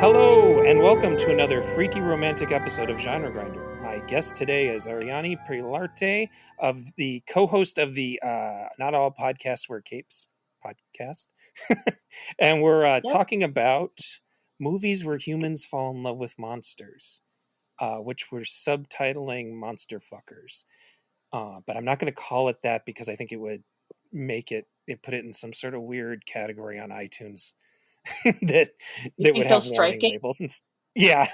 Hello, and welcome to another freaky romantic episode of Genre Grinder. My guest today is Arianny Pilarte, of the co-host of the Not All Podcasts Wear Capes podcast. And we're talking about movies where humans fall in love with monsters, which we're subtitling Monster Fuckers. But I'm not going to call it that because I think it would make it put it in some sort of weird category on iTunes that would have warning labels and yeah.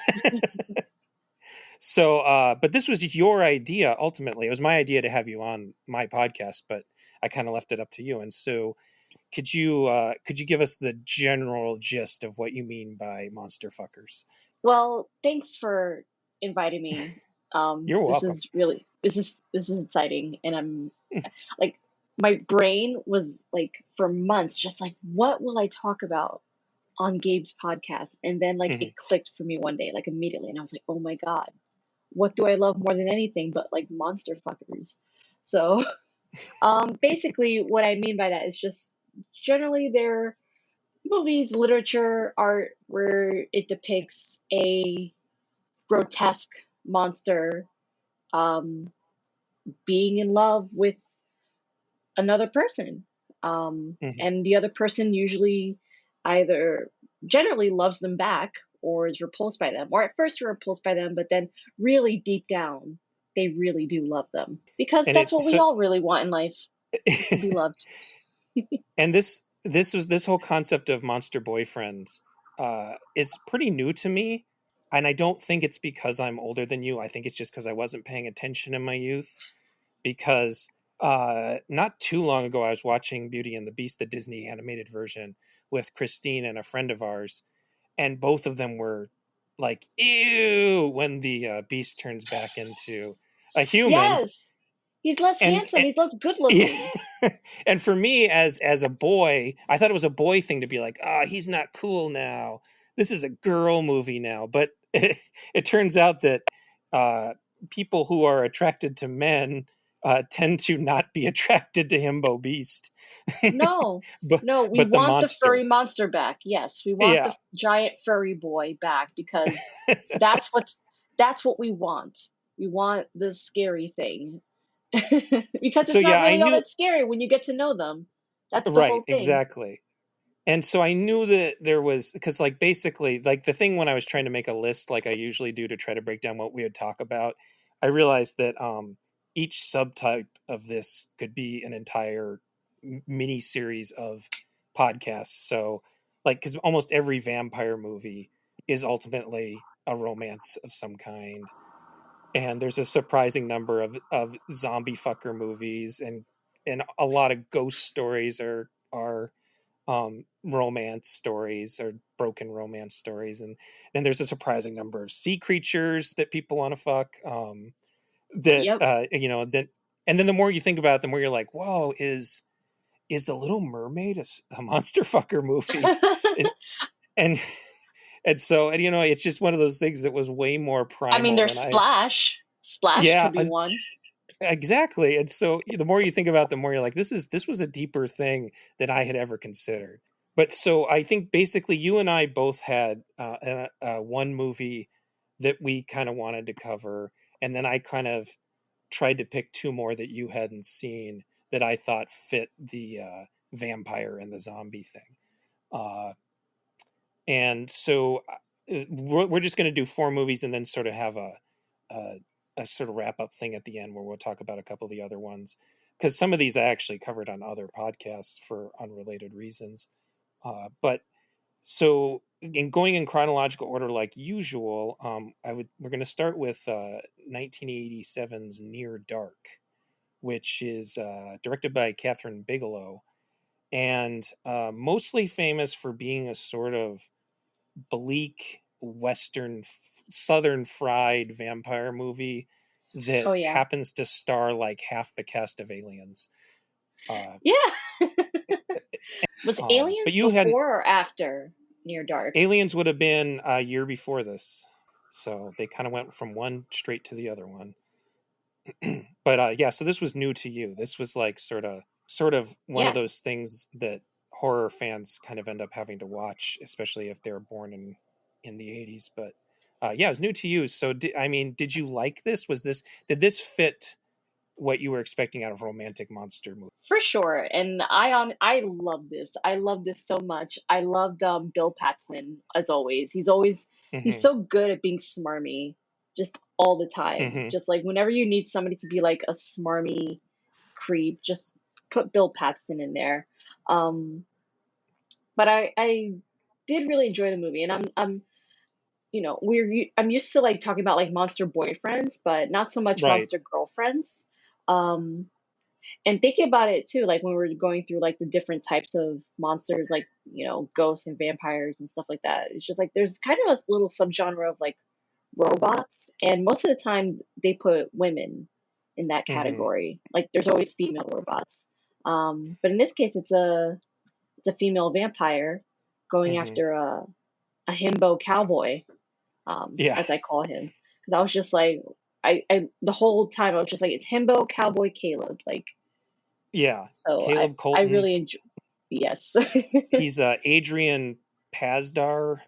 So but this was your idea. Ultimately it was my idea to have you on my podcast, but I kind of left it up to you. And so could you give us the general gist of what you mean by monster fuckers? Well, thanks for inviting me. You're welcome. This is exciting, and I'm like, my brain was like for months just like, what will I talk about on Gabe's podcast? And then it clicked for me one day, like immediately, and I was like, oh my god, what do I love more than anything but like monster fuckers? So basically what I mean by that is just generally they're movies, literature, art where it depicts a grotesque monster being in love with another person. And the other person usually generally loves them back or is repulsed by them, or at first you're repulsed by them, but then really deep down, they really do love them, because that's what we all really want in life, to be loved. And this whole concept of monster boyfriends is pretty new to me. And I don't think it's because I'm older than you. I think it's just because I wasn't paying attention in my youth. Because not too long ago, I was watching Beauty and the Beast, the Disney animated version, with Christine and a friend of ours. And both of them were like, ew, when the beast turns back into a human. Yes. He's less handsome. He's less good looking. Yeah. And for me, as a boy, I thought it was a boy thing to be like, he's not cool now. This is a girl movie now. But it turns out that people who are attracted to men tend to not be attracted to Himbo Beast. No, we want the furry monster back. Yes, we want the giant furry boy back, because that's what we want. We want the scary thing. Because it's not really all that scary when you get to know them. That's the whole thing. Exactly. And so I knew that there was, because basically the thing when I was trying to make a list like I usually do to try to break down what we would talk about, I realized that each subtype of this could be an entire mini series of podcasts. So because almost every vampire movie is ultimately a romance of some kind. And there's a surprising number of zombie fucker movies, and a lot of ghost stories are romance stories or broken romance stories, and there's a surprising number of sea creatures that people want to fuck. And then the more you think about it, the more you're like, whoa, is The Little Mermaid a monster fucker movie? and so it's just one of those things that was way more primal. I mean, there's Splash could be one. Exactly. And so the more you think about it, the more you're like, this was a deeper thing than I had ever considered. But so I think basically you and I both had one movie that we kind of wanted to cover, and then I kind of tried to pick two more that you hadn't seen that I thought fit the vampire and the zombie thing. And so we're just going to do 4 movies and then sort of have a sort of wrap up thing at the end where we'll talk about a couple of the other ones, because some of these I actually covered on other podcasts for unrelated reasons. But so going in chronological order like usual, we're going to start with 1987's Near Dark, which is directed by Kathryn Bigelow, and mostly famous for being a sort of bleak western southern fried vampire movie that happens to star like half the cast of Aliens. Was Aliens before or after Near Dark? Aliens would have been a year before this, so they kind of went from one straight to the other one. But so this was new to you. This was like sort of one of those things that horror fans kind of end up having to watch, especially if they're born in in the 80s. But yeah, it was new to you. So did you like this? Did this fit what you were expecting out of a romantic monster movie? For sure. And I love this. I love this so much. I loved Bill Paxton as always. He's Mm-hmm. so good at being smarmy just all the time. Mm-hmm. Just like whenever you need somebody to be like a smarmy creep, just put Bill Paxton in there. Um but I did really enjoy the movie, and I'm I'm used to like talking about like monster boyfriends, but not so much Right. monster girlfriends. Um and thinking about it too, like when we're going through like the different types of monsters, like ghosts and vampires and stuff like that, it's just like there's kind of a little subgenre of like robots, and most of the time they put women in that Mm-hmm. category. Like there's always female robots, but in this case it's a female vampire going Mm-hmm. after a himbo cowboy, Yeah. as I call him, because I was just like, I the whole time I was just like, it's himbo cowboy Caleb, like. Yeah. So Caleb I Colton. really enjoy. Yes. He's Adrian Pasdar,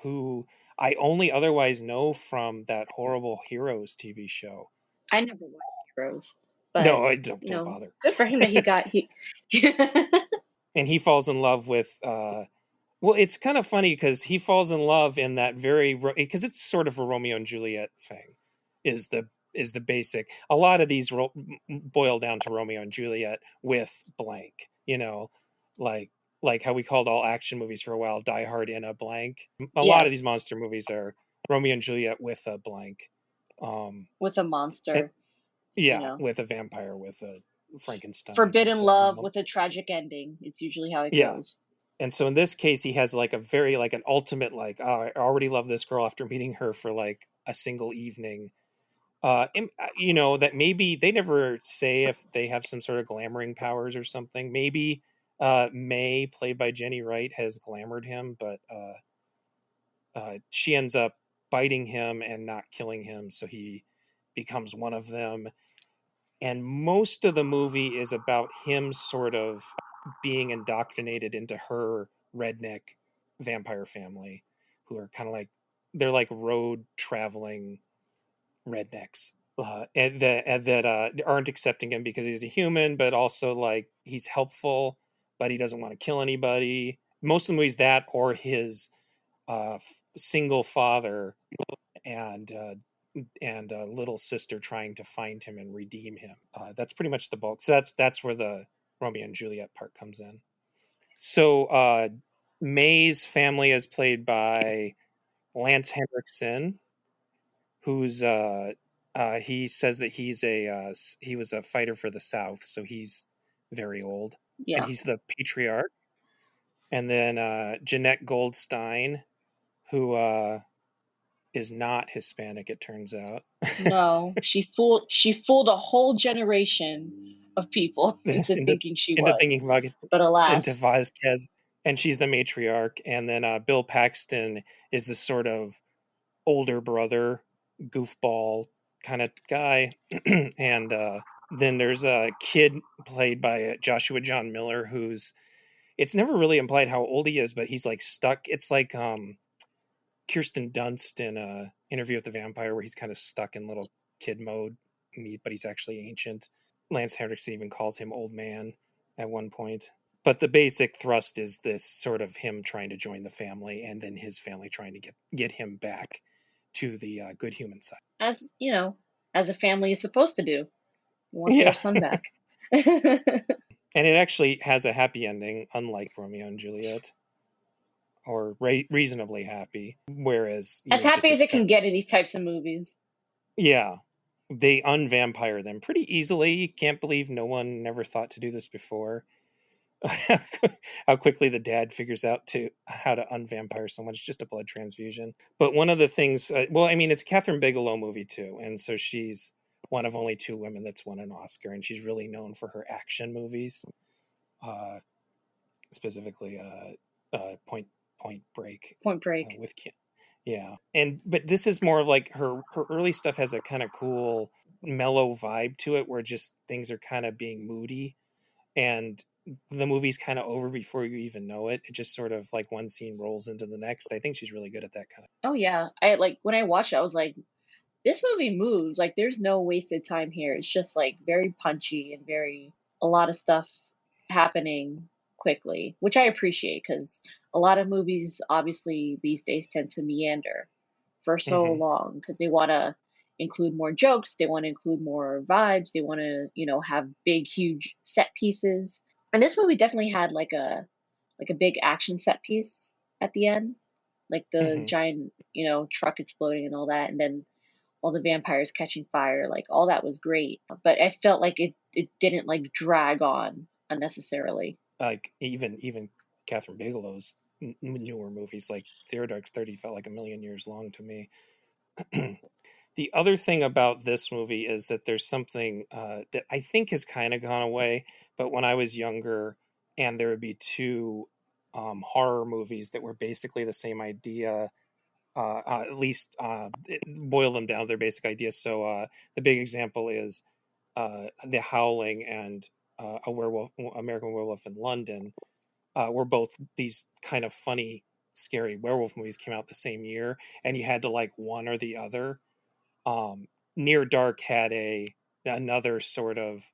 who I only otherwise know from that horrible Heroes TV show. I never watched Heroes, but No, I don't bother. good for him that he got he. And he falls in love with well, it's kind of funny because he falls in love in that because it's sort of a Romeo and Juliet thing, is the basic. A lot of these boil down to Romeo and Juliet with blank, like how we called all action movies for a while Die Hard in a blank. A lot of these Yes, monster movies are Romeo and Juliet with a blank. Um, with a and, monster, yeah, with a vampire, with a Frankenstein forbidden love with a tragic ending. It's usually how it yeah. goes. And so in this case, he has like a very like an ultimate like, oh, I already love this girl after meeting her for like a single evening. That maybe they never say if they have some sort of glamoring powers or something. Maybe May, played by Jenny Wright, has glamored him, but she ends up biting him and not killing him, so he becomes one of them. And most of the movie is about him sort of being indoctrinated into her redneck vampire family, who are kind of like they're like road traveling rednecks, and that aren't accepting him because he's a human, but also like he's helpful, but he doesn't want to kill anybody. Most of the movies that or his single father and little sister trying to find him and redeem him. That's pretty much the bulk. So that's where the Romeo and Juliet part comes in. So May's family is played by Lance Henriksen, who's he says that he was a fighter for the South, so he's very old, and Yeah. he's the patriarch. And then Jeanette Goldstein, who is not Hispanic, it turns out. No, she fooled a whole generation of people into into thinking she into was, thinking but into alas. Vasquez, and she's the matriarch. And then Bill Paxton is this sort of older brother, goofball kind of guy, and then there's a kid played by Joshua John Miller, who's it's never really implied how old he is, but he's like stuck. It's like Kirsten Dunst in Interview with the Vampire, where he's kind of stuck in little kid mode, but he's actually ancient. Lance Henriksen even calls him old man at one point. But the basic thrust is this sort of him trying to join the family, and then his family trying to get him back to the good human side. As as a family is supposed to do. Want their Yeah, son back. and it actually has a happy ending, unlike Romeo and Juliet, or reasonably happy. Whereas you As would just happy as it can expect, get in these types of movies. yeah, they unvampire them pretty easily. Can't believe no one never thought to do this before. How quickly the dad figures out how to unvampire someone. It's just a blood transfusion. But one of the things, it's a Kathryn Bigelow movie too, and so she's one of only two women that's won an Oscar, and she's really known for her action movies, specifically Point Break Point Break. with Kim. Yeah, but this is more like her early stuff has a kind of cool mellow vibe to it, where just things are kind of being moody, and the movie's kind of over before you even know it. It just sort of like one scene rolls into the next. I think she's really good at that kind of. Oh yeah, I like when I watched it, I was like, this movie moves. Like, there's no wasted time here. It's just like very punchy and very a lot of stuff happening quickly, which I appreciate because a lot of movies obviously these days tend to meander for so Mm-hmm. long because they want to include more jokes, they want to include more vibes, they want to, have big huge set pieces. And this movie definitely had like a big action set piece at the end, like the Mm-hmm. giant, truck exploding and all that, and then all the vampires catching fire, like all that was great. But I felt like it didn't like drag on unnecessarily. Like even Kathryn Bigelow's newer movies, like Zero Dark 30, felt like a million years long to me. The other thing about this movie is that there's something that I think has kind of gone away. But when I was younger, and there would be two horror movies that were basically the same idea, at least boil them down to their basic idea. So the big example is The Howling and a werewolf, American Werewolf in London, were both these kind of funny, scary werewolf movies came out the same year, and you had to like one or the other. Near Dark had another sort of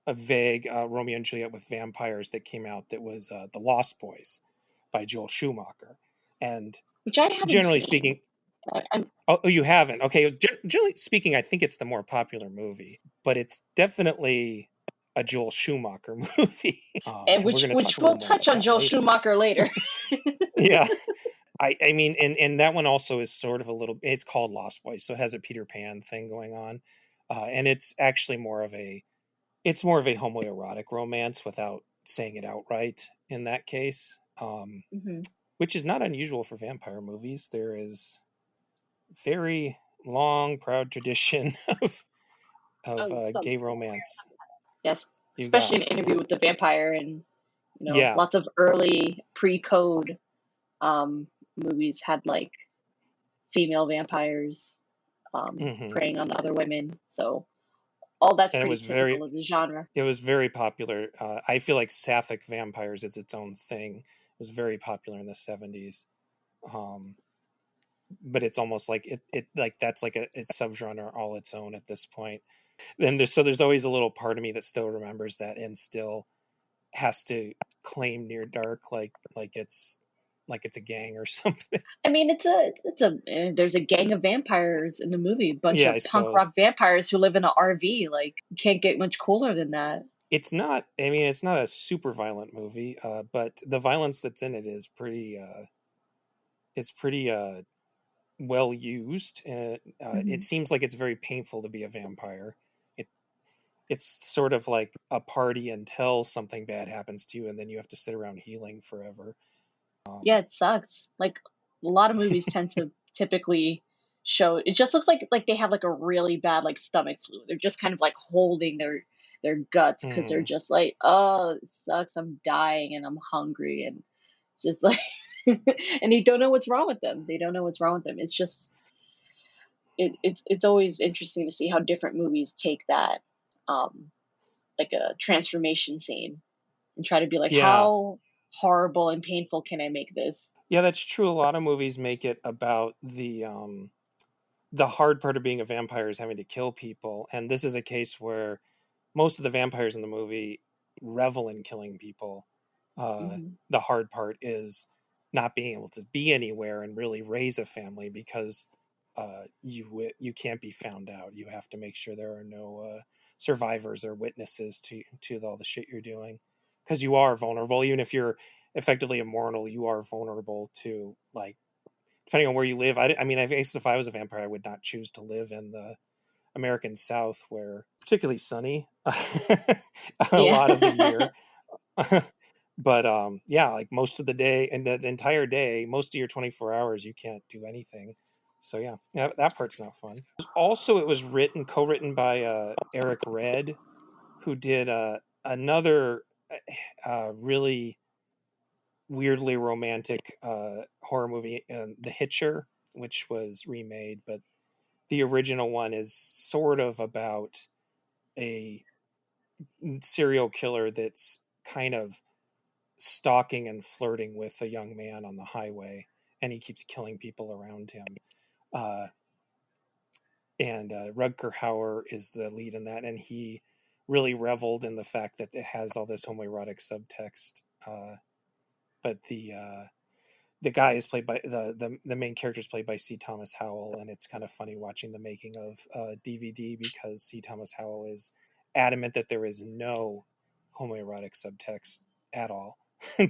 a vague Romeo and Juliet with vampires that came out that was The Lost Boys by Joel Schumacher. And Which I haven't generally seen. speaking, I'm oh, you haven't? Okay, generally speaking, I think it's the more popular movie, but it's definitely a Joel Schumacher movie. and And we're which going to talk which a little we'll more about touch on that Joel later. Schumacher later. Yeah. I mean, and that one also is sort of a little. It's called Lost Boys, so it has a Peter Pan thing going on, and it's actually it's more of a homoerotic romance without saying it outright. In that case, Hmm. which is not unusual for vampire movies. There is very long, proud tradition of Oh, gay romance. yes, You especially got an interview with the vampire and yeah, lots of early pre-code um, movies had like female vampires hmm preying on other women. So all that's and pretty typical of the genre. it was very popular. I feel like sapphic vampires is its own thing. It was very popular in the 70s. Um, but it's almost like it like that's like it's subgenre all its own at this point. Then there's always a little part of me that still remembers that and still has to claim Near Dark like it's a gang or something. I mean, there's a gang of vampires in the movie, a bunch Yeah, I of punk suppose rock vampires who live in an RV. Like, you can't get much cooler than that. it's not. I mean, it's not a super violent movie, but the violence that's in it is pretty well used. It Hmm. seems like it's very painful to be a vampire. It it's sort of like a party until something bad happens to you, and then you have to sit around healing forever. Yeah, it sucks. Like, a lot of movies tend to typically show it just looks like they have like a really bad like stomach flu. They're just kind of like holding their guts because they're Mm, just like, oh, it sucks. I'm dying and I'm hungry and just like, and they don't know what's wrong with them. They don't know what's wrong with them. It's just it's always interesting to see how different movies take that um like a transformation scene and try to be like, yeah, how horrible and painful can I make this? yeah, that's true. A lot of movies make it about the hard part of being a vampire is having to kill people, and this is a case where most of the vampires in the movie revel in killing people. Uh, Hmm. the hard part is not being able to be anywhere and really raise a family because you can't be found out. You have to make sure there are no survivors or witnesses to all the shit you're doing because you are vulnerable. Even if you're effectively immortal, you are vulnerable to like depending on where you live. I mean, I guess if I was a vampire, I would not choose to live in the American South, where particularly sunny a Yeah. lot of the year. But yeah, like most of the day and the entire day, most of your 24 hours, you can't do anything. So yeah, that part's not fun. Also, it was co-written by Eric Red, who did another really weirdly romantic horror movie, The Hitcher, which was remade, but the original one is sort of about a serial killer that's kind of stalking and flirting with a young man on the highway, and he keeps killing people around him. And Rutger Hauer is the lead in that, and he really reveled in the fact that it has all this homoerotic subtext. But the guy is played by the main character is played by C. Thomas Howell, and it's kind of funny watching the making of DVD because C. Thomas Howell is adamant that there is no homoerotic subtext at all. I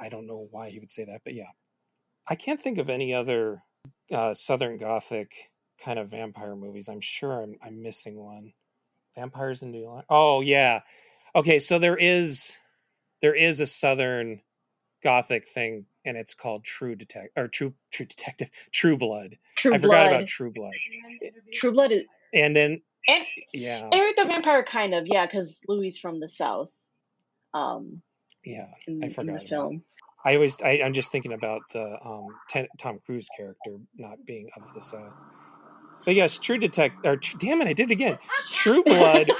don't know why he would say that, but yeah, I can't think of any other Southern Gothic kind of vampire movies. I'm sure I'm missing one. Vampires in New York. Oh yeah, okay. So there is a Southern Gothic thing, and it's called True Detective, True Blood. True I forgot about Blood. True Blood. True Blood is, And then and yeah, Eric the Vampire, kind of, yeah, because Louis from the South. Yeah, in, I forgot in the about. film. I'm just thinking about the Tom Cruise character not being of the South. But yes, True Detective. Damn it, I did it again. True Blood.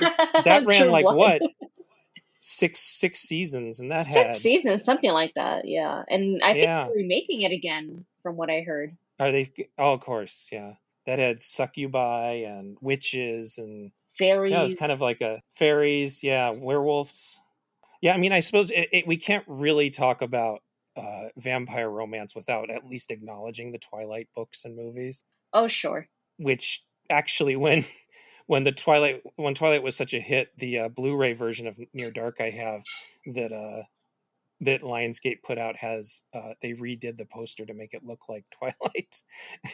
That ran True like Blood. what? Six seasons, and that 6 had seasons, something like that. Yeah, and I think yeah. they're remaking it again, from what I heard. Are they? Oh, of course, yeah. That had succubi and witches and Fairies. yeah, it was kind of like a fairies. Yeah, werewolves. Yeah, I mean, I suppose we can't really talk about vampire romance without at least acknowledging the Twilight books and movies. Oh, sure. Which actually, when Twilight was such a hit, the Blu-ray version of Near Dark I have that Lionsgate put out has they redid the poster to make it look like Twilight.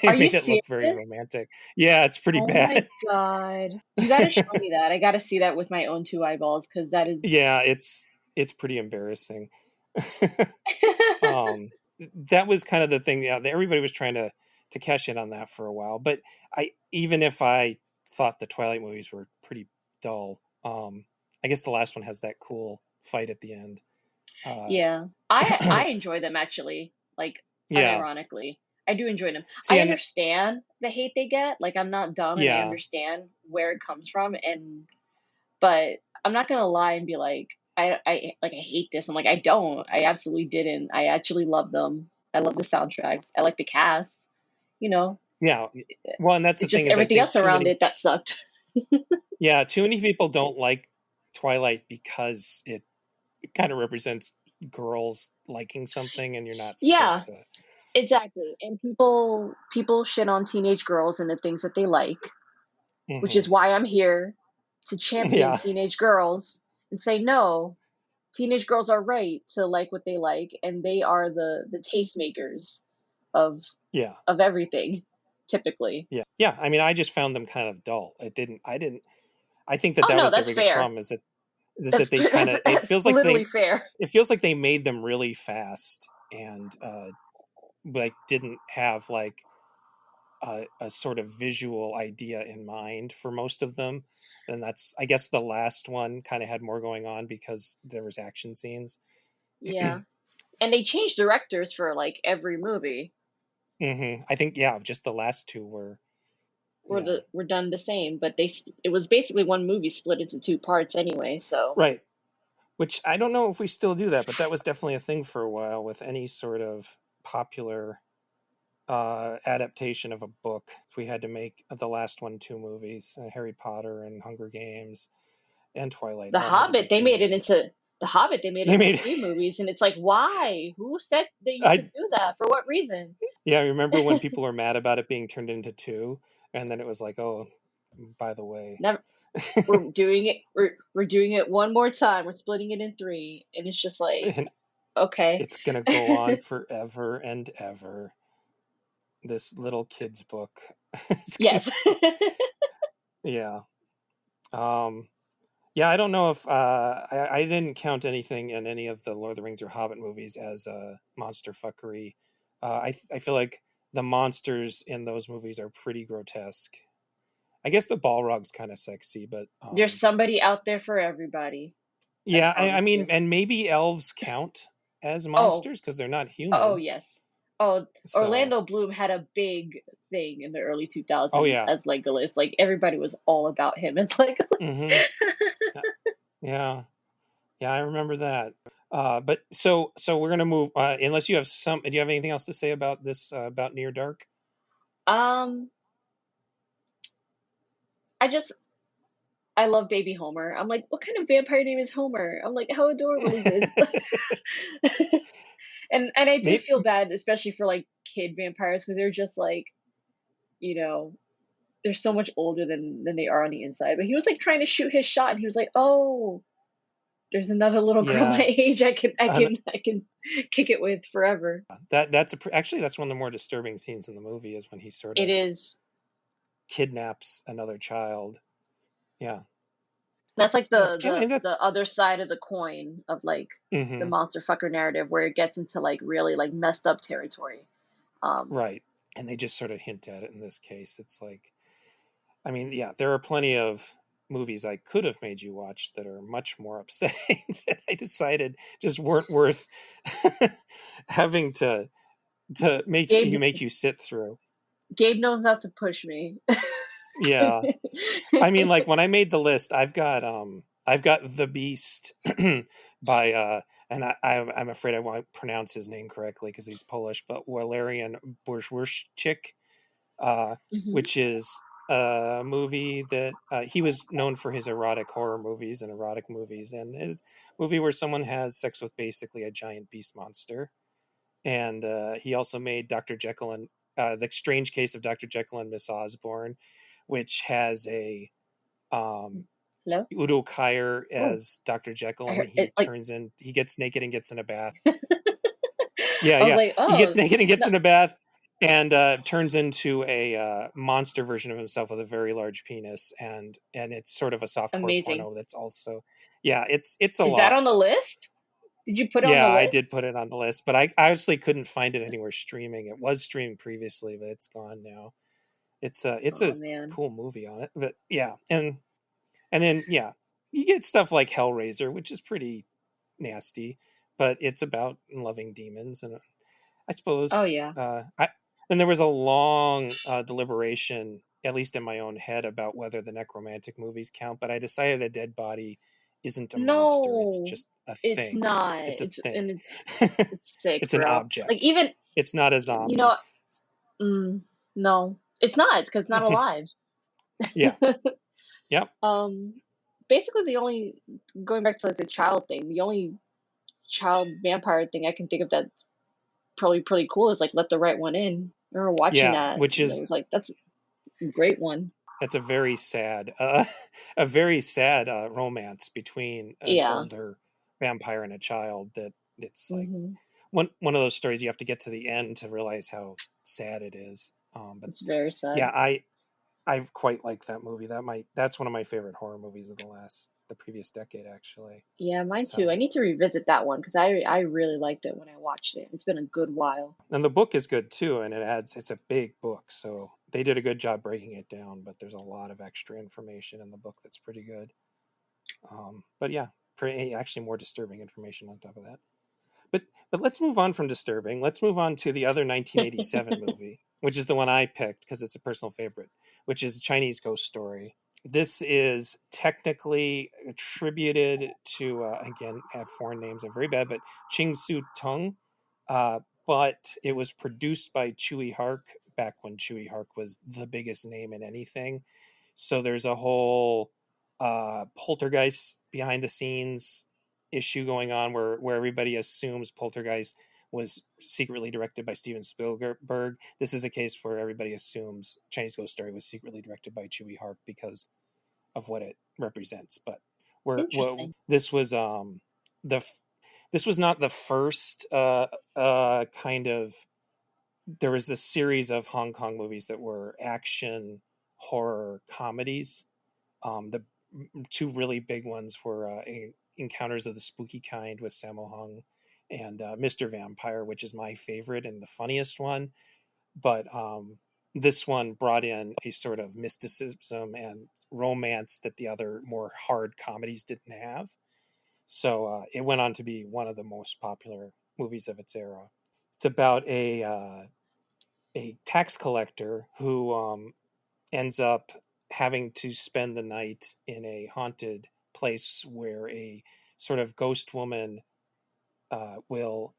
They Are you made it look serious? very romantic. Yeah, it's pretty Oh bad. my god! You gotta show me that. I gotta see that with my own 2 eyeballs, because that is. Yeah, it's pretty embarrassing. That was kind of the thing. Yeah, everybody was trying to cash in on that for a while. But even if I thought the Twilight movies were pretty dull, I guess the last one has that cool fight at the end. Yeah, I enjoy them, actually. Like, yeah. unironically, I do enjoy them. See, I understand the hate they get. Like, I'm not dumb, and I Yeah. understand where it comes from. But I'm not gonna lie and be like, I hate this. I'm like, I don't. I absolutely didn't. I actually love them. I love the soundtracks. I like the cast. You know, Yeah. Well, and that's the it's just thing is I everything think else around it that sucked. yeah, too many people don't like Twilight because it kind of represents girls liking something, and you're not Yeah, supposed to. exactly. And people shit on teenage girls and the things that they like, which is why I'm here to champion Yeah. teenage girls and say, no, teenage girls are right to like what they like, and they are the tastemakers of everything, typically. Yeah. I mean, I just found them kind of dull. I think that Oh, that no, was their that's biggest fair. problem is that they kind of it feels like literally fair. It feels like they made them really fast and like didn't have like a sort of visual idea in mind for most of them. And that's, I guess, the last one kind of had more going on because there was action scenes. Yeah, and they changed directors for like every movie. I think just the last two were done the same, but it was basically one movie split into 2 parts anyway. So right, which I don't know if we still do that, but that was definitely a thing for a while with any sort of popular adaptation of a book. We had to make the last one 2 movies: Harry Potter and Hunger Games and Twilight. The Hobbit, they made it into 3 movies, and it's like, why? Who said that you could do that? For what reason? Yeah, I remember when people were mad about it being turned into 2, and then it was like, oh, by the way, we're doing it. We're doing it one more time. We're splitting it in 3, and it's just like, okay, it's gonna go on forever and ever. This little kid's book. Yes. Yeah. Yeah, I don't know if I didn't count anything in any of the Lord of the Rings or Hobbit movies as monster fuckery. I feel like the monsters in those movies are pretty grotesque. I guess the Balrog's kind of sexy, but there's somebody out there for everybody. Yeah, I mean, and maybe elves count as monsters because they're not human. Oh yes. Oh, so. Orlando Bloom had a big thing in the early 2000s as Legolas. Like, everybody was all about him as Legolas. Yeah. Yeah, I remember that. But so we're gonna move. Unless you have some, do you have anything else to say about this about Near Dark? Um, I just I love baby Homer. I'm like, what kind of vampire name is Homer? I'm like, how adorable is this? And I do Maybe, feel bad, especially for like kid vampires, because they're just like, you know, they're so much older than they are on the inside. But he was like trying to shoot his shot, and he was like, "Oh, there's another little girl yeah. my age. And I can kick it with forever." actually that's one of the more disturbing scenes in the movie is when he sort It of is. kidnaps another child. Yeah, That's like that's yeah. That, the other side of the coin of like the mm-hmm, monster fucker narrative, where it gets into like really like messed up territory. Um, right. And they just sort of hint at it in this case. It's like, I mean, yeah, there are plenty of movies I could have made you watch that are much more upsetting that I decided just weren't worth having to Gabe make you sit through. Gabe knows not to push me. Yeah. I mean, like when I made the list, I've got The Beast by and I'm afraid I won't pronounce his name correctly because he's Polish, but Walerian Borzwierczyk, Mhm. which is a movie that he was known for his erotic horror movies and erotic movies, and his movie where someone has sex with basically a giant beast monster. And he also made Dr. Jekyll and The Strange Case of Dr. Jekyll and Miss Osborne, which has a Hello. Udo Kier Oh, as Dr. Jekyll, I and heard it. Like he gets naked and gets in a bath. Yeah, I was yeah, like, he gets oh, naked and gets no, in a bath, and turns into a monster version of himself with a very large penis, and it's sort of a softcore amazing. porno. That's also, yeah, it's a Is that lot. on the list? Did you put it on the Yeah, I did list? put it on the list, but I obviously couldn't find it anywhere streaming. It was streamed previously, but it's gone now. It's a Oh man. cool movie on it, but yeah, and then yeah, you get stuff like Hellraiser, which is pretty nasty, but it's about loving demons, and I Oh suppose yeah. I and there was a long deliberation, at least in my own head, about whether the necromantic movies count. But I decided a dead body isn't a monster; it's No, just a it's thing. not. It's a It's thing. and it's sick, It's an bro. Like object. even It's not a you zombie. know, no, it's not because it's not alive. Yeah. Yep. um, basically the only going back to like the child thing, the only child vampire thing I can think of that's probably pretty cool is like Let the Right One In. I remember watching Yeah. that, Which and it is was like that's a great one. That's a very sad, a very sad romance between an Yeah. older vampire and a child. That it's like Hmm. one of those stories you have to get to the end to realize how sad it is. But It's very sad. yeah, I quite like that movie. That's one of my favorite horror movies of the previous decade, actually. Yeah, mine too. I So, need to revisit that one because I really liked it when I watched it. It's been a good while. and the book is good too, and it's a big book, so they did a good job breaking it down. But there's a lot of extra information in the book that's pretty good. But yeah, pretty, actually more disturbing information on top of that. But let's move on from disturbing. Let's move on to the other 1987 movie, which is the one I picked because it's a personal favorite, which is Chinese Ghost Story. This is technically attributed to again, I have foreign names. I'm very bad, but Ching Siu-Tung. But it was produced by Chewy Hark back when Chewy Hark was the biggest name in anything. So there's a whole poltergeist behind the scenes issue going on where everybody assumes Poltergeist was secretly directed by Steven Spielberg. This is a case where everybody assumes Chinese Ghost Story was secretly directed by Chewy Hark because of what it represents. But Interesting. this was the this was not the first kind of, there was this series of Hong Kong movies that were action horror comedies. The two really big ones were Encounters of the Spooky Kind with Sammo Hung and Mr. Vampire, which is my favorite and the funniest one. But this one brought in a sort of mysticism and romance that the other more hard comedies didn't have. So it went on to be one of the most popular movies of its era. It's about a tax collector who ends up having to spend the night in a haunted place where a sort of ghost woman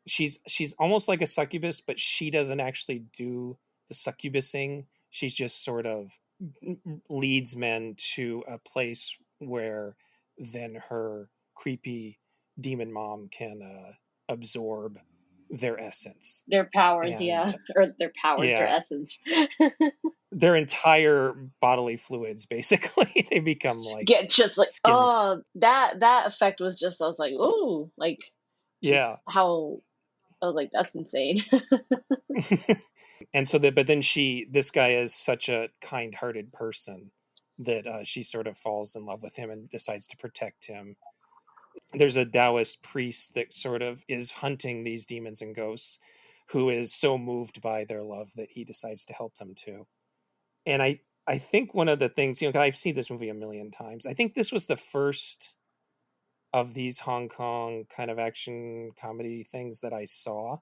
she's almost like a succubus, but she doesn't actually do the succubusing. She's just sort of leads men to a place where then her creepy demon mom can absorb their essence, Their powers, and or their powers, their yeah, essence. their entire bodily fluids basically. They become like Get just like, skins. that effect was just, I was like, ooh, like Yeah. just how I was like, that's insane. And so but then this guy is such a kind-hearted person that she sort of falls in love with him and decides to protect him. There's a Taoist priest that sort of is hunting these demons and ghosts, who is so moved by their love that he decides to help them too. And I think one of the things, I've seen this movie a million times. I think this was the first of these Hong Kong kind of action comedy things that I saw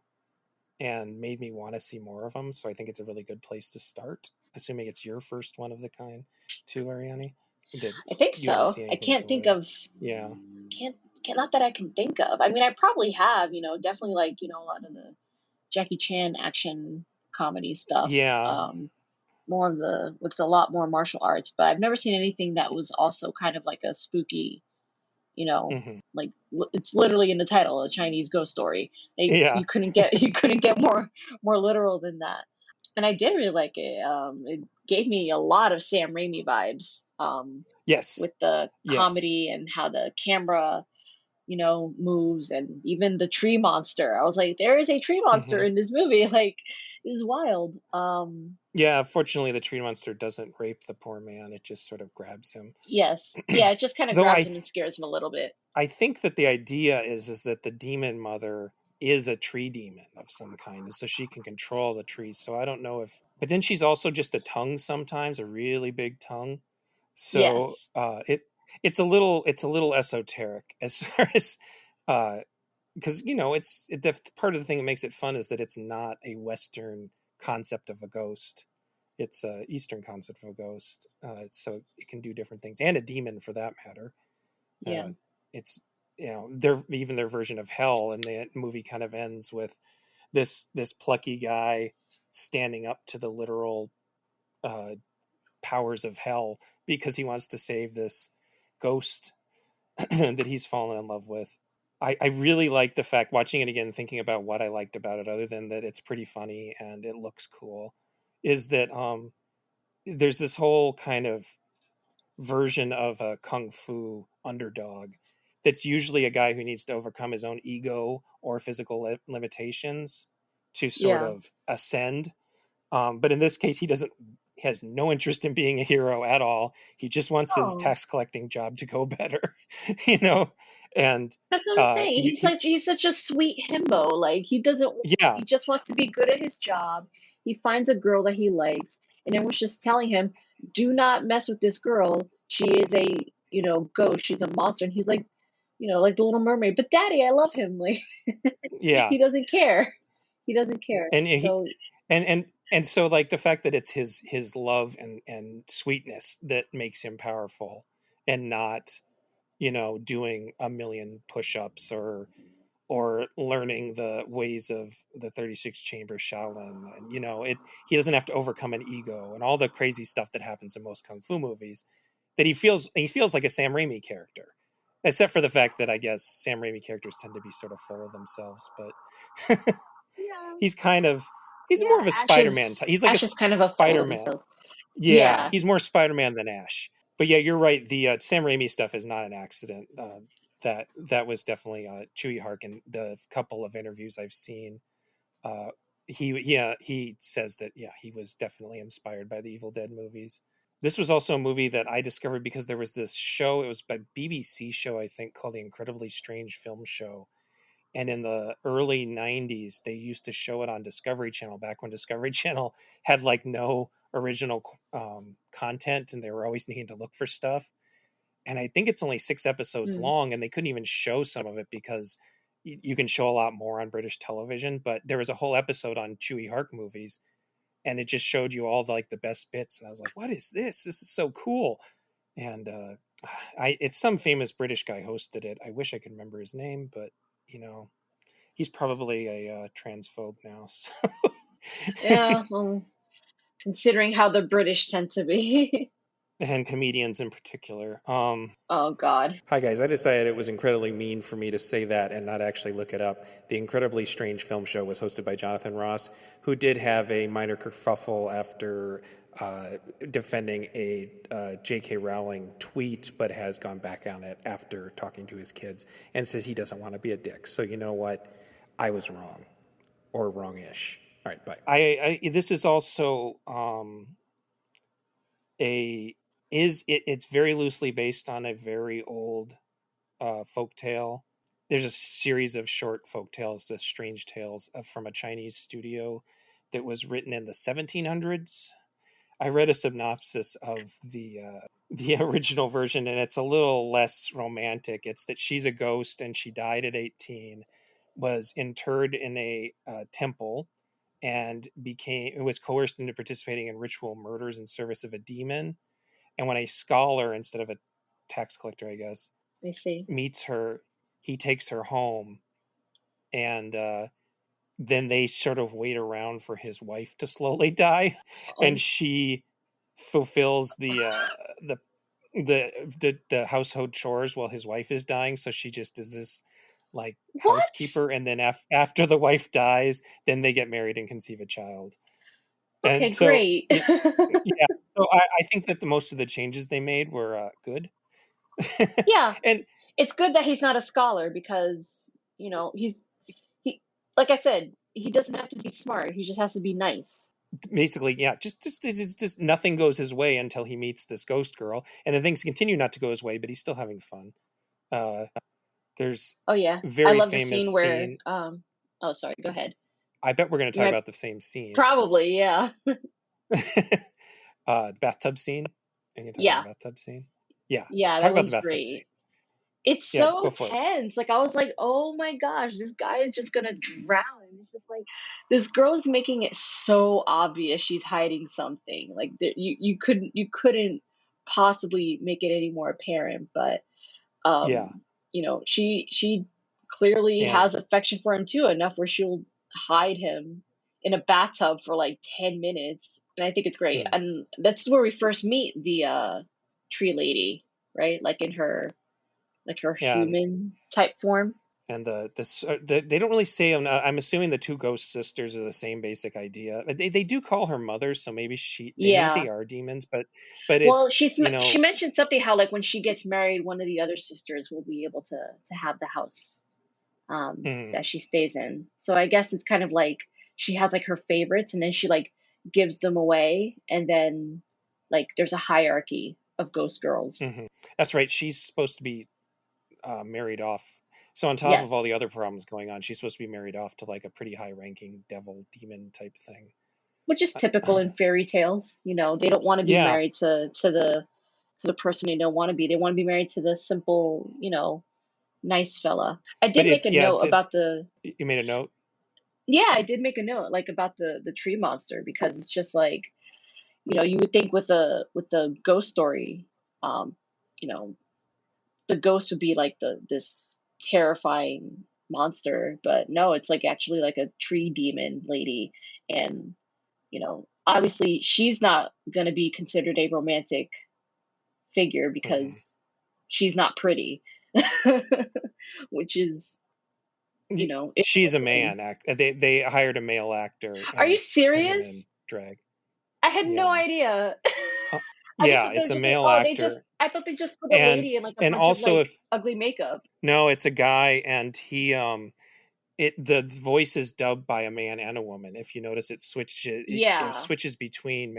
and made me want to see more of them. So I think it's a really good place to start, assuming it's your first one of the kind too, Arianny. That I think you haven't so. seen I anything can't think similar. of Yeah. can't not that I can think of. I mean, I probably have, definitely like, a lot of the Jackie Chan action comedy stuff. Yeah. More of the with a lot more martial arts, but I've never seen anything that was also kind of like a spooky, Mm-hmm. like it's literally in the title, a Chinese ghost story. Yeah. You couldn't get more literal than that. And I did really like it. It gave me a lot of Sam Raimi vibes. Yes. With the Yes. comedy and how the camera, moves, and even the tree monster. I was like, there is a tree monster Mm-hmm. in this movie. Like, is wild. Yeah. Fortunately, the tree monster doesn't rape the poor man. It just sort of grabs him. Yes. Yeah, it just kind of Though grabs him and scares him a little bit. I think that the idea is that the demon mother is a tree demon of some kind, and so she can control the trees. So I don't know if, but then she's also just a tongue sometimes, a really big tongue. So Yes. it's a little esoteric as far as because the part of the thing that makes it fun is that it's not a Western concept of a ghost. It's a Eastern concept of a ghost, so it can do different things, and a demon for that matter. Yeah. Uh, it's their version of hell, and the movie kind of ends with this plucky guy standing up to the literal uh, powers of hell because he wants to save this ghost that he's fallen in love with. I really like the fact, watching it again, thinking about what I liked about it, other than that it's pretty funny and it looks cool, is that there's this whole kind of version of a kung fu underdog that's usually a guy who needs to overcome his own ego or physical limitations to sort Yeah. of ascend. But in this case, has no interest in being a hero at all. He just wants his Oh, tax collecting job to go better, you know. And that's what I'm saying. He's such a sweet himbo. Like yeah, he just wants to be good at his job. He finds a girl that he likes, and everyone's just telling him, "Do not mess with this girl. She is a ghost. She's a monster." And he's like, like the Little Mermaid. But Daddy, I love him. Like yeah, he doesn't care. He doesn't care. and he So and so like the fact that it's his love and sweetness that makes him powerful, and not doing a million push-ups or learning the ways of the 36 chamber Shaolin, and he doesn't have to overcome an ego and all the crazy stuff that happens in most kung fu movies, that he feels like a Sam Raimi character, except for the fact that I guess Sam Raimi characters tend to be sort of full of themselves, but yeah, he's kind of he's more yeah. of a Spider-Man type. He's like a Ash is kind of a fool of Spider-Man. himself. Yeah, Yeah, he's more Spider-Man than Ash. But yeah, you're right. The Sam Raimi stuff is not an accident. That was definitely Chewie Harkin. The couple of interviews I've seen, uh, he says that he was definitely inspired by the Evil Dead movies. This was also a movie that I discovered because there was this show. It was by BBC show, I think, called The Incredibly Strange Film Show. And in the early 90s, they used to show it on Discovery Channel, back when Discovery Channel had like no original content, and they were always needing to look for stuff. And I think it's only 6 episodes mm. long, and they couldn't even show some of it because you can show a lot more on British television. But there was a whole episode on Chewie Hark movies, and it just showed you all the best bits. And I was like, "What is this? This is so cool!" And it's some famous British guy hosted it. I wish I could remember his name, but he's probably a transphobe now. So. Yeah, well, considering how the British tend to be. And comedians in particular. Oh God. Hi guys, I decided it was incredibly mean for me to say that and not actually look it up. The Incredibly Strange Film Show was hosted by Jonathan Ross, who did have a minor kerfuffle after defending a J.K. Rowling tweet, but has gone back on it after talking to his kids and says he doesn't want to be a dick. So you know what? I was wrong, or wrong-ish. All right, bye. This is also it's very loosely based on a very old folk tale. There's a series of short folk tales, the strange tales from a Chinese studio that was written in the 1700s. I read a synopsis of the original version, and it's a little less romantic. It's that she's a ghost and she died at 18, was interred in a temple, and was coerced into participating in ritual murders in service of a demon. And when a scholar, instead of a tax collector, I guess, I see. meets her, he takes her home, and then they sort of wait around for his wife to slowly die, and Oh, she fulfills the household chores while his wife is dying. So she just is this like what? housekeeper, and then after the wife dies, then they get married and conceive a child. And Okay, so great. yeah, so I think that most of the changes they made were good. Yeah, And it's good that he's not a scholar because he like I said, he doesn't have to be smart. He just has to be nice. basically, yeah, just nothing goes his way until he meets this ghost girl, and then things continue not to go his way, but he's still having fun. uh there's Oh yeah, a I very love the famous scene where scene. oh sorry, go ahead. I bet we're going to You talk might about the same scene. probably, yeah. The bathtub scene. Are you going to talk about Yeah. the bathtub scene? Yeah, Yeah, talk that about the one's bathtub scene. great. It's Yeah, so go for it. tense. Like I was like, "Oh my gosh, this guy is just going to drown." It's just like this girl is making it so obvious she's hiding something. Like you couldn't possibly make it any more apparent, but Yeah, she clearly and has affection for him too, enough where she'll hide him in a bathtub for like 10 minutes, and I think it's great. mm, And that's where we first meet the tree lady, right? Like her yeah, human type form. and they don't really say. I'm assuming the two ghost sisters are the same basic idea. They do call her mothers, so maybe Yeah. they are demons, but it Well, you she know mentioned something how like when she gets married, one of the other sisters will be able to have the house mm, that she stays in. So I guess it's kind of like she has like her favorites, and then she like gives them away, and then like there's a hierarchy of ghost girls. mhm. That's right. She's supposed to be married off. So on top of all the Yes, other problems going on, she's supposed to be married off to like a pretty high-ranking devil demon type thing. which is typical in fairy tales. They don't want to be Yeah, married to the person they don't want to be. They want to be married to the simple, nice fella. I but did make a note it's about the you made a note. yeah, I did make a note like about the tree monster because it's just like you would think with the ghost story, um, you know, the ghost would be like this terrifying monster, but no, it's like actually like a tree demon lady, and obviously she's not going to be considered a romantic figure Mm-hmm. because she's not pretty, which is She's a interesting. man. They hired a male actor Are you and put him in serious? drag. I had no Yeah, idea. uh, I just yeah, thought they were it's a just like, male oh, they just. actor, I thought they just put a and lady in like a and bunch of also like if ugly makeup. no, it's a guy, and the voice is dubbed by a man and a woman. If you notice, it Yeah, switches between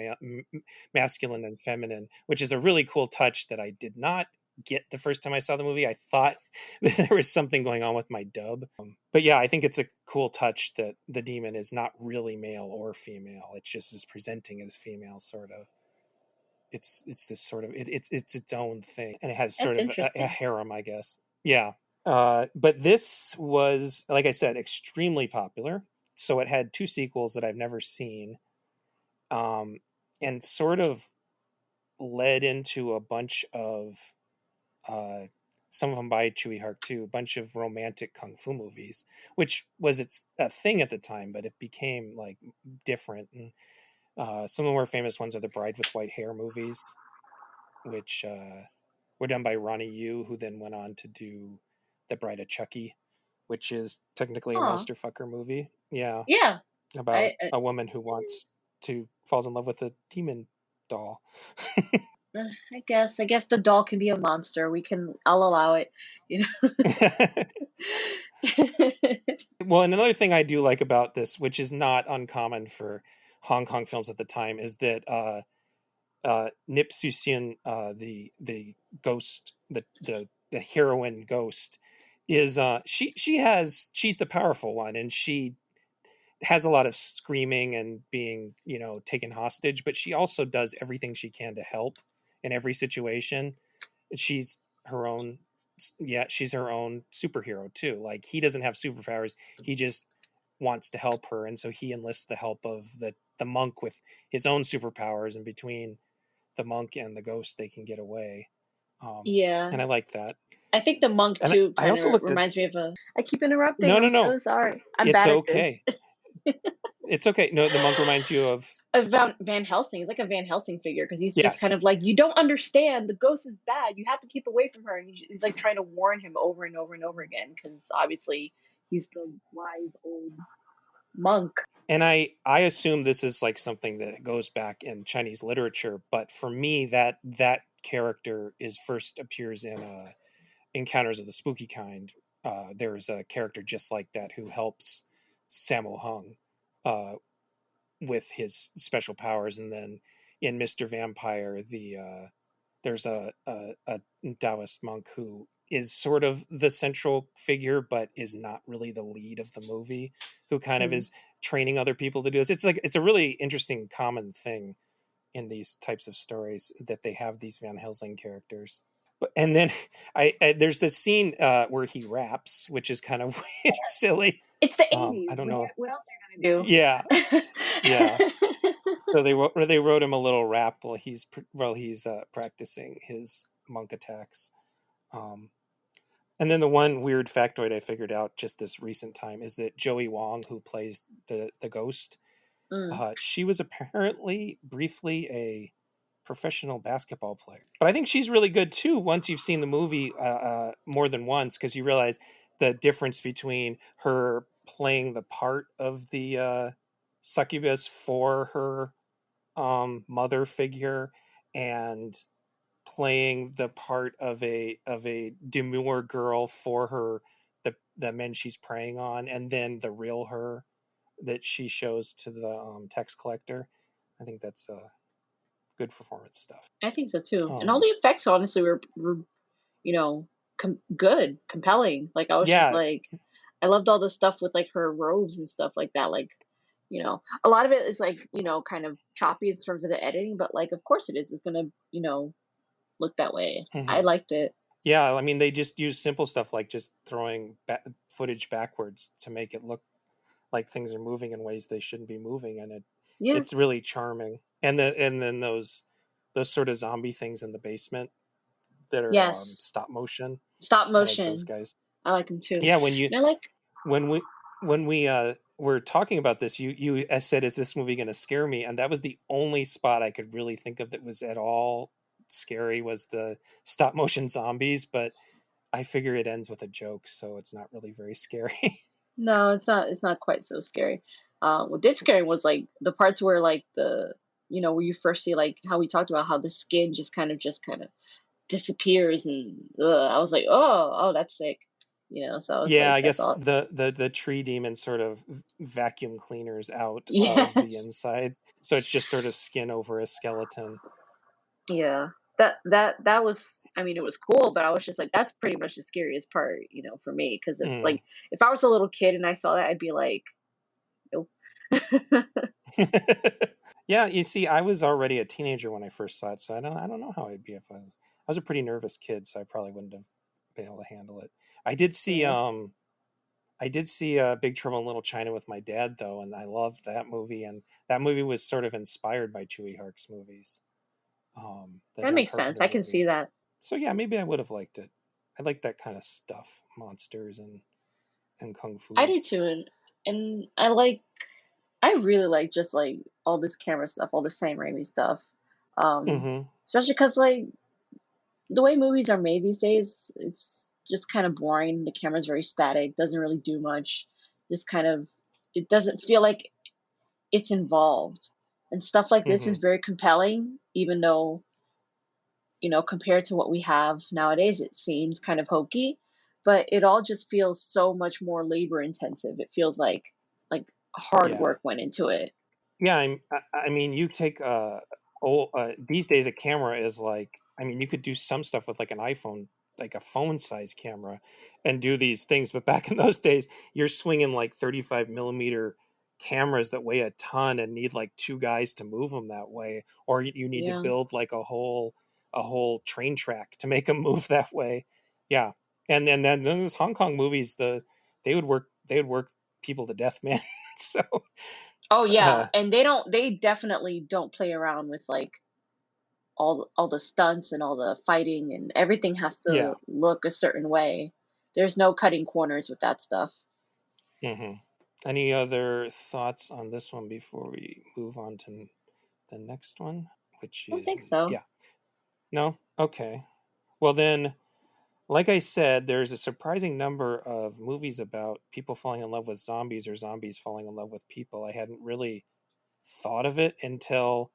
masculine and feminine, which is a really cool touch that I did not get the first time I saw the movie. I thought there was something going on with my dub, but yeah, I think it's a cool touch that the demon is not really male or female. It just is presenting as female, sort of. It's this sort of it's its own thing, and it has sort that's of a interesting. harem, I guess. Yeah, but this was, like I said, extremely popular. So it had two sequels that I've never seen, um, and sort of led into a bunch of some of them by Chewie Hark too, a bunch of romantic kung fu movies, which was a thing at the time, but it became like different. And some of the more famous ones are the Bride with White Hair movies, which were done by Ronnie Yu, who then went on to do The Bride of Chucky, which is technically a monster fucker movie. Yeah. Yeah. About a woman who falls in love with a demon doll. I guess the doll can be a monster. I'll allow it. You know. Well, and another thing I do like about this, which is not uncommon for Hong Kong films at the time, is that Nip Susian, the ghost, the heroine ghost, is she's the powerful one, and she has a lot of screaming and being, taken hostage, but she also does everything she can to help in every situation. She's her own superhero too. Like, he doesn't have superpowers, he just wants to help her, and so he enlists the help of the monk with his own superpowers, and between the monk and the ghost they can get away. Yeah, and I like that. I think the monk And too I also reminds me of I keep interrupting. No, I'm no. so sorry. I'm it's bad okay. at this. It's okay. No, the monk reminds you of Van Helsing. He's like a Van Helsing figure, because he's just kind yes. of like, you don't understand. The ghost is bad. You have to keep away from her. And he's like trying to warn him over and over and over again, because obviously he's the wise old monk. And I assume this is like something that goes back in Chinese literature, but for me, that character first appears in Encounters of the Spooky Kind. There's a character just like that who helps Sammo Hung with his special powers, and then in Mr. Vampire, there's a Taoist monk who is sort of the central figure, but is not really the lead of the movie, who kind of is training other people to do this. It's a really interesting common thing in these types of stories, that they have these Van Helsing characters. And then there's this scene where he raps, which is kind of silly. It's the 80s. I don't know. What else are you gonna do? Yeah, yeah. So they wrote him a little rap while he's practicing his monk attacks. And then the one weird factoid I figured out just this recent time is that Joey Wong, who plays the ghost, she was apparently briefly a professional basketball player. But I think she's really good too once you've seen the movie more than once, because you realize the difference between her playing the part of the succubus for her mother figure, and playing the part of a demure girl for her, the men she's preying on, and then the real her that she shows to the tax collector. I think that's good performance stuff. I think so too. And all the effects honestly were good, compelling. Like, I was just like, I loved all the stuff with like her robes and stuff like that. Like, a lot of it is like, kind of choppy in terms of the editing, but like, of course it is. It's gonna, look that way. I liked it. Yeah, I mean, they just use simple stuff like just throwing footage backwards to make it look like things are moving in ways they shouldn't be moving, and it's really charming. And then those sort of zombie things in the basement that are stop motion. Stop motion. I like those guys. I like them too. Yeah, when we were talking about this, you said, "Is this movie going to scare me?" And that was the only spot I could really think of that was at all scary, was the stop motion zombies. But I figure it ends with a joke, so it's not really very scary. No, it's not quite so scary. What did scare was like the parts where like where you first see like how we talked about how the skin just kind of disappears, and I was like, oh, that's sick. So I guess the tree demon sort of vacuum cleaners out of the insides, so it's just sort of skin over a skeleton. Yeah, that was, I mean, it was cool, but I was just like, that's pretty much the scariest part, for me, because it's like, if I was a little kid and I saw that, I'd be like, nope. Yeah, you see, I was already a teenager when I first saw it, so I don't know how I'd be if I was a pretty nervous kid, so I probably wouldn't have been able to handle it. I did see Big Trouble in Little China with my dad though, and I loved that movie, and that movie was sort of inspired by Chewie Hark's movies. That makes sense. I can see that. So yeah, maybe I would have liked it. I like that kind of stuff, monsters and kung I fu. do too, and I really like just like all this camera stuff, all the Sam Raimi stuff. Mm-hmm. Especially because like the way movies are made these days, it's just kind of boring. The camera's very static, doesn't really do much. Just kind of, it doesn't feel like it's involved. And stuff like this Mm-hmm. is very compelling, even though, compared to what we have nowadays, it seems kind of hokey. But it all just feels so much more labor intensive. It feels like hard Yeah. work went into it. Yeah, I mean, you take these days a camera is like, I mean, you could do some stuff with like an iPhone, like a phone size camera, and do these things. But back in those days, you're swinging like 35 millimeter cameras that weigh a ton and need like two guys to move them that way, or you need to Yeah. build like a whole train track to make them move that way. Yeah, and then those Hong Kong movies, they would work people to death, man. So. Oh yeah, Uh, and they definitely don't play around with like all the stunts and all the fighting, and everything has yeah. to look a certain way. There's no cutting corners with that stuff. hmm Any other thoughts on this one before we move on to the next one? Which I don't think is, so. yeah, no? Okay. Well, then, like I said, there's a surprising number of movies about people falling in love with zombies or zombies falling in love with people. I hadn't really thought of it until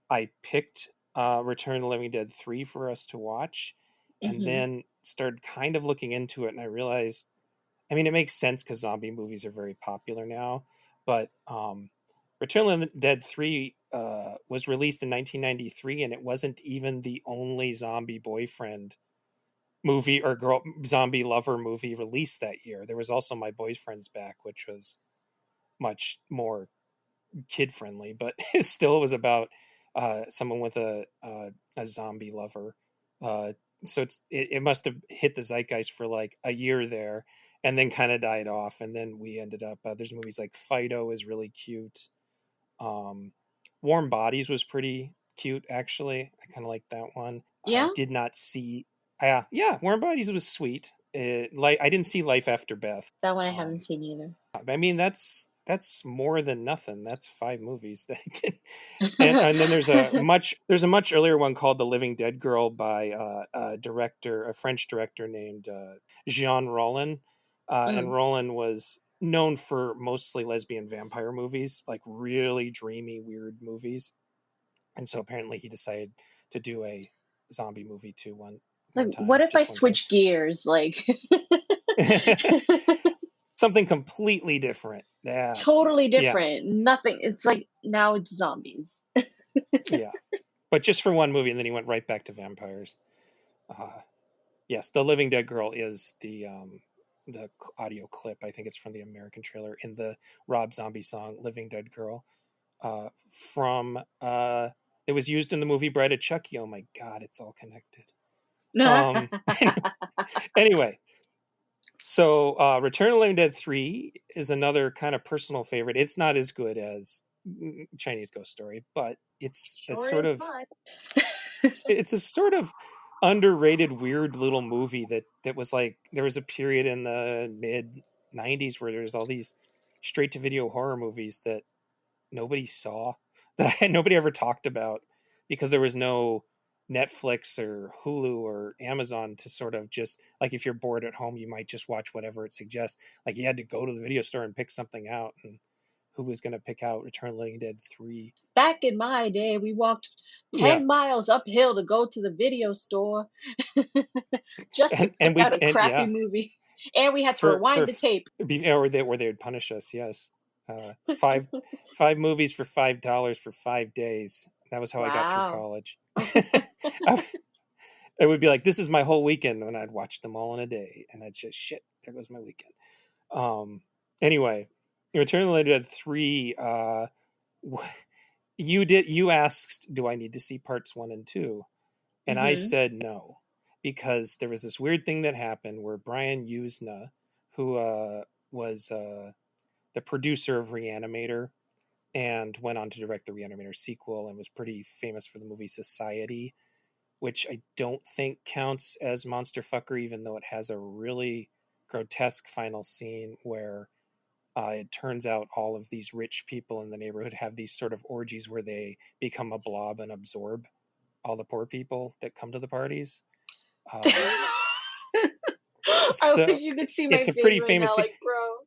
I picked Return of the Living Dead 3 for us to watch, and Hmm. then started kind of looking into it, and I realized, I mean, it makes sense because zombie movies are very popular now. But Return of the Dead 3 was released in 1993, and it wasn't even the only zombie boyfriend movie or girl zombie lover movie released that year. There was also My Boyfriend's Back, which was much more kid friendly, but it still was about someone with a zombie lover. Uh, so it must have hit the zeitgeist for like a year there, and then kind of died off. And then we ended up there's movies like Fido is really cute. Um, Warm Bodies was pretty cute actually. I kind of like that one. I Yeah, did not see. Yeah, Warm Bodies was sweet. Like I didn't see Life After Beth. that one I haven't Um, seen either. I mean, that's more than nothing. That's five movies that I did. And then there's a much earlier one called The Living Dead Girl by a French director named Jean Rollin. And Mm. Rollin was known for mostly lesbian vampire movies, like really dreamy, weird movies. And so apparently he decided to do a zombie movie too It's like, one what time, if I just one time. switch gears? Like, Something completely different. That's it. totally Yeah, different. Nothing. It's like now it's zombies. yeah. But just for one movie, and then he went right back to vampires. Uh, yes, the Living Dead Girl is the audio clip. I think it's from the American trailer in the Rob Zombie song "Living Dead Girl." From it was used in the movie Bride of Chucky. Oh my god, it's all connected. Um, anyway, so Return of the Living Dead 3 is another kind of personal favorite. It's not as good as Chinese Ghost Story, but Sure is mine. it's a sort of underrated weird little movie that was like there was a period in the mid 90s where there's all these straight to video horror movies that nobody saw, nobody ever talked about, because there was no Netflix or Hulu or Amazon to sort of just like, if you're bored at home you might just watch whatever it suggests. Like you had to go to the video store and pick something out, and who was going to pick out Return of the Living Dead 3? Back in my day, we walked Yeah. 10 miles uphill to go to the video store just to and pick we out a and crappy yeah, movie. And we had to for rewind the tape. or they would punish us. Yes, five movies for $5 for 5 days. That was how I got through Wow. college. I, it would be like, this is my whole weekend, and then I'd watch them all in a day, and I'd just shit. There goes my weekend. Um. Anyway, Return of the Living Dead 3. You asked, do I need to see parts 1 and 2? And I Hmm. said no, because there was this weird thing that happened where Brian Yuzna, who was the producer of Reanimator and went on to direct the Reanimator sequel and was pretty famous for the movie Society, which I don't think counts as monster fucker, even though it has a really grotesque final scene where it turns out all of these rich people in the neighborhood have these sort of orgies where they become a blob and absorb all the poor people that come to the parties. I So wish you could see my it's a face pretty right famous now, scene. like, bro.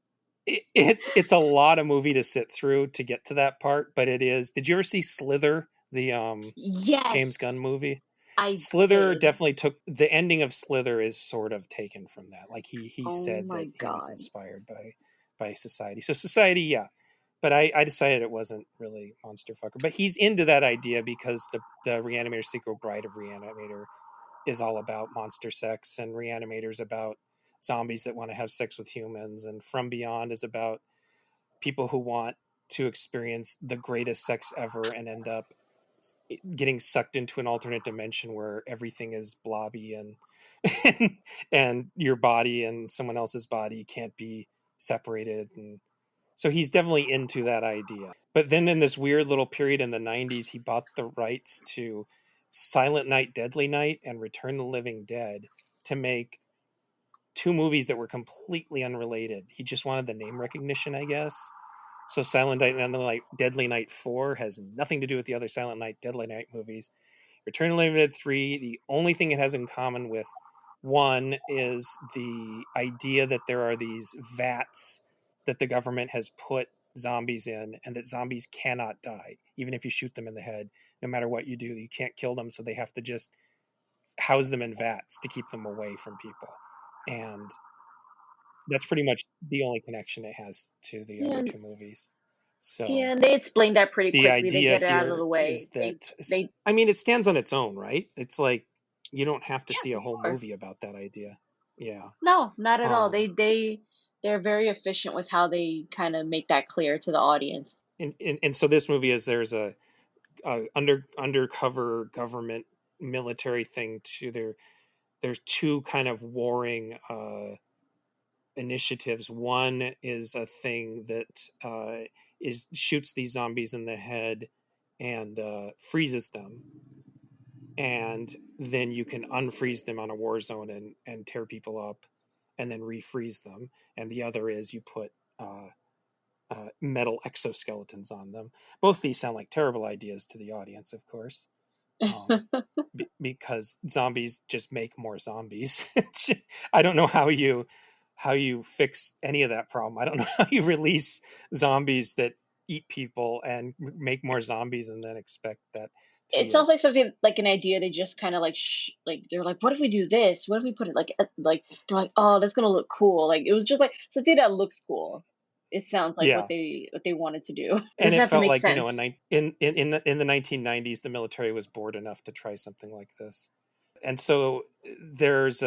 It's a lot of movie to sit through to get to that part, but it is. Did you ever see Slither, the James Yes, Gunn movie? I Slither did. definitely took the ending of Slither is sort of taken from that. Like he Oh said my that he was god. inspired by Society. So Society, yeah. But I decided it wasn't really Monster Fucker. But he's into that idea because the Reanimator sequel, Bride of Reanimator, is all about monster sex, and Reanimator's about zombies that want to have sex with humans, and From Beyond is about people who want to experience the greatest sex ever and end up getting sucked into an alternate dimension where everything is blobby and and your body and someone else's body can't be separated. And so he's definitely into that idea. But then in this weird little period in the 90s, he bought the rights to Silent Night, Deadly Night, and Return the Living Dead to make two movies that were completely unrelated. He just wanted the name recognition, I guess. So Silent Night, Deadly Night 4 has nothing to do with the other Silent Night, Deadly Night movies. Return to Living Dead 3, the only thing it has in common with one is the idea that there are these vats that the government has put zombies in, and that zombies cannot die. Even if you shoot them in the head, no matter what you do, you can't kill them, so they have to just house them in vats to keep them away from people. And that's pretty much the only connection it has to the other And two movies. So and they explained that pretty the quickly. They idea get it out of here the is way. that, They I mean, it stands on its own, right? It's like you don't have to yeah, see a for whole sure. movie about that idea. Yeah. No, not at all. Um, They're very efficient with how they kind of make that clear to the audience. and so this movie is there's a undercover government military thing to there's two kind of warring initiatives. One is a thing that is shoots these zombies in the head and freezes them, and then you can unfreeze them on a war zone and tear people up, and then refreeze them. And the other is you put metal exoskeletons on them. Both these sound like terrible ideas to the audience, of course, because zombies just make more zombies. I don't know how you fix any of that problem. I don't know how you release zombies that eat people and make more zombies and then expect that to It be a sounds like something like an idea they just kind of like like they're like, what if we do this? What if we put it like they're like, oh, that's gonna look cool. Like it was just like something that looks cool. It sounds like yeah. what they wanted to do. It And doesn't it have to felt make like, sense. in the 1990s, the military was bored enough to try something like this. And so there's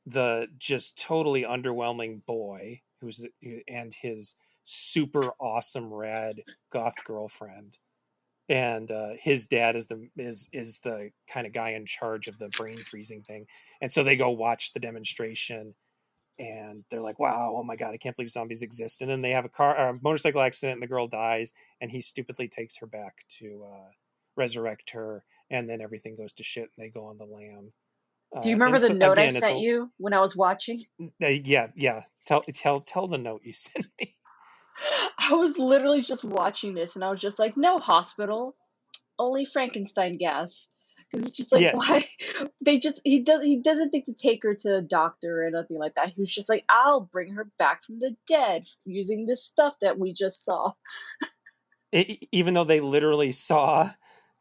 the just totally underwhelming boy who's and his super awesome rad goth girlfriend, and his dad is the kind of guy in charge of the brain freezing thing. And so they go watch the demonstration, and they're like, wow, oh my god, I can't believe zombies exist. And then they have a motorcycle accident, and the girl dies, and he stupidly takes her back to resurrect her, and then everything goes to shit, and they go on the lam. Do you remember And the so note I again, it's sent a you when I was watching? yeah. Tell the note you sent me. I was literally just watching this and I was just like, no hospital, only Frankenstein gas. Because it's just like, Yes. why? He doesn't think to take her to a doctor or nothing like that. He was just like, I'll bring her back from the dead using this stuff that we just saw. Even though they literally saw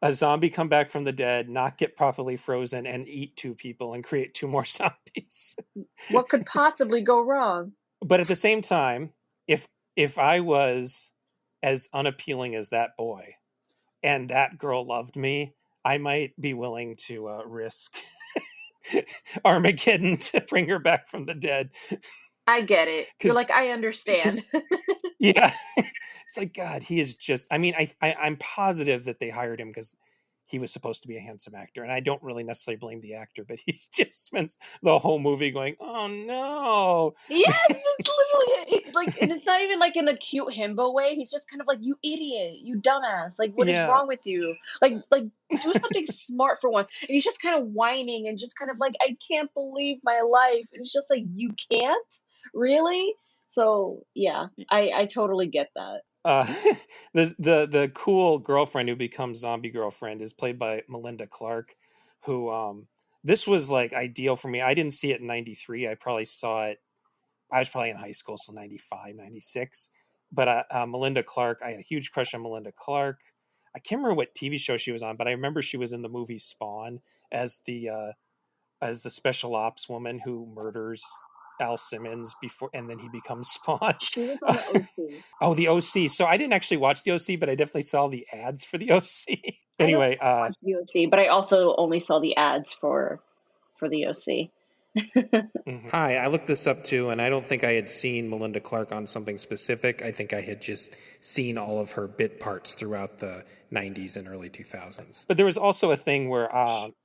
a zombie come back from the dead, not get properly frozen, and eat two people and create two more zombies. What could possibly go wrong? But at the same time, if I was as unappealing as that boy and that girl loved me, I might be willing to risk Armageddon to bring her back from the dead. I get it. You're Because like, I understand. because yeah, it's like God. He is just. I mean, I'm positive that they hired him because he was supposed to be a handsome actor. And I don't really necessarily blame the actor, but he just spends the whole movie going, "Oh no." Yes, it's literally it's like, and it's not even like in a cute himbo way. He's just kind of like, "You idiot, you dumbass! Like, what is Yeah. wrong with you? Like, do something smart for once." And he's just kind of whining and just kind of like, "I can't believe my life." And it's just like, you can't really. So yeah, I totally get that. uh the cool girlfriend who becomes zombie girlfriend is played by Melinda Clark, who this was like ideal for me. I didn't see it in 93. I probably saw it, I was probably in high school, so 95, 96. But Melinda Clark, I had a huge crush on Melinda Clark. I can't remember what TV show she was on, but I remember she was in the movie Spawn as the special ops woman who murders Al Simmons before, and then he becomes Spawn. She was on the OC. Oh, the OC. So I didn't actually watch the OC, but I definitely saw the ads for the OC. I don't Anyway, watch the OC, but I also only saw the ads for the OC. Hi, I looked this up too, and I don't think I had seen Melinda Clark on something specific. I think I had just seen all of her bit parts throughout the 90s and early 2000s. But there was also a thing where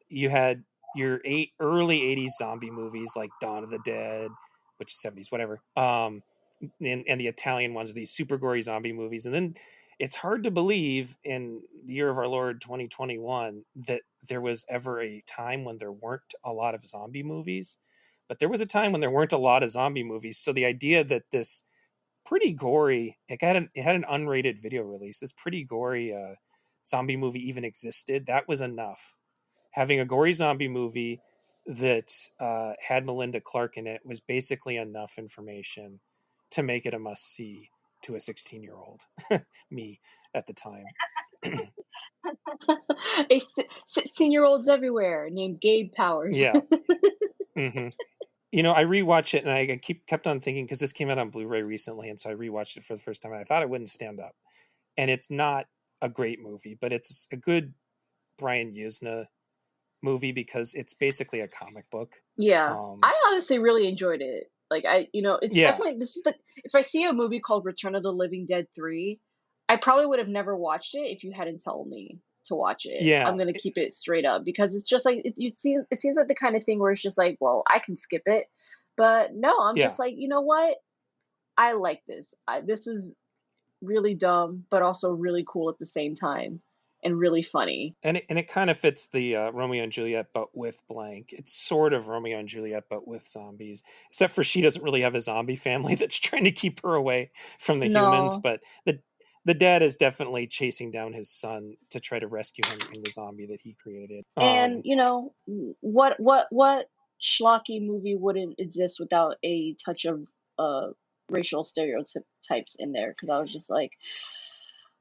you had your early 80s zombie movies like Dawn of the Dead, which is 70s, whatever, and the Italian ones, these super gory zombie movies. And then it's hard to believe in the year of our Lord 2021 that there was ever a time when there weren't a lot of zombie movies, but there was a time when there weren't a lot of zombie movies. So the idea that this pretty gory, it had an unrated video release, this pretty gory zombie movie even existed, that was enough. Having a gory zombie movie that had Melinda Clark in it was basically enough information to make it a must see to a 16-year-old me at the time. A 16-year-olds everywhere named Gabe Powers. Yeah. Mm-hmm. You know, I rewatched it and I kept on thinking, because this came out on Blu-ray recently, and so I rewatched it for the first time and I thought it wouldn't stand up. And it's not a great movie, but it's a good Brian Yuzna movie because it's basically a comic book. Yeah, I honestly really enjoyed it. Like, it's Yeah. definitely, this is the, if I see a movie called Return of the Living Dead 3, I probably would have never watched it if you hadn't told me to watch it. Yeah. I'm gonna keep it straight up because it's just like it seems like the kind of thing where it's just like, well, I can skip it, but no, I'm Yeah. just like, you know what? I like this. This is really dumb, but also really cool at the same time, and really funny. And it kind of fits the Romeo and Juliet, but with blank. It's sort of Romeo and Juliet, but with zombies. Except for she doesn't really have a zombie family that's trying to keep her away from the humans. No, But the dad is definitely chasing down his son to try to rescue him from the zombie that he created. and what schlocky movie wouldn't exist without a touch of racial stereotypes in there? Because I was just like,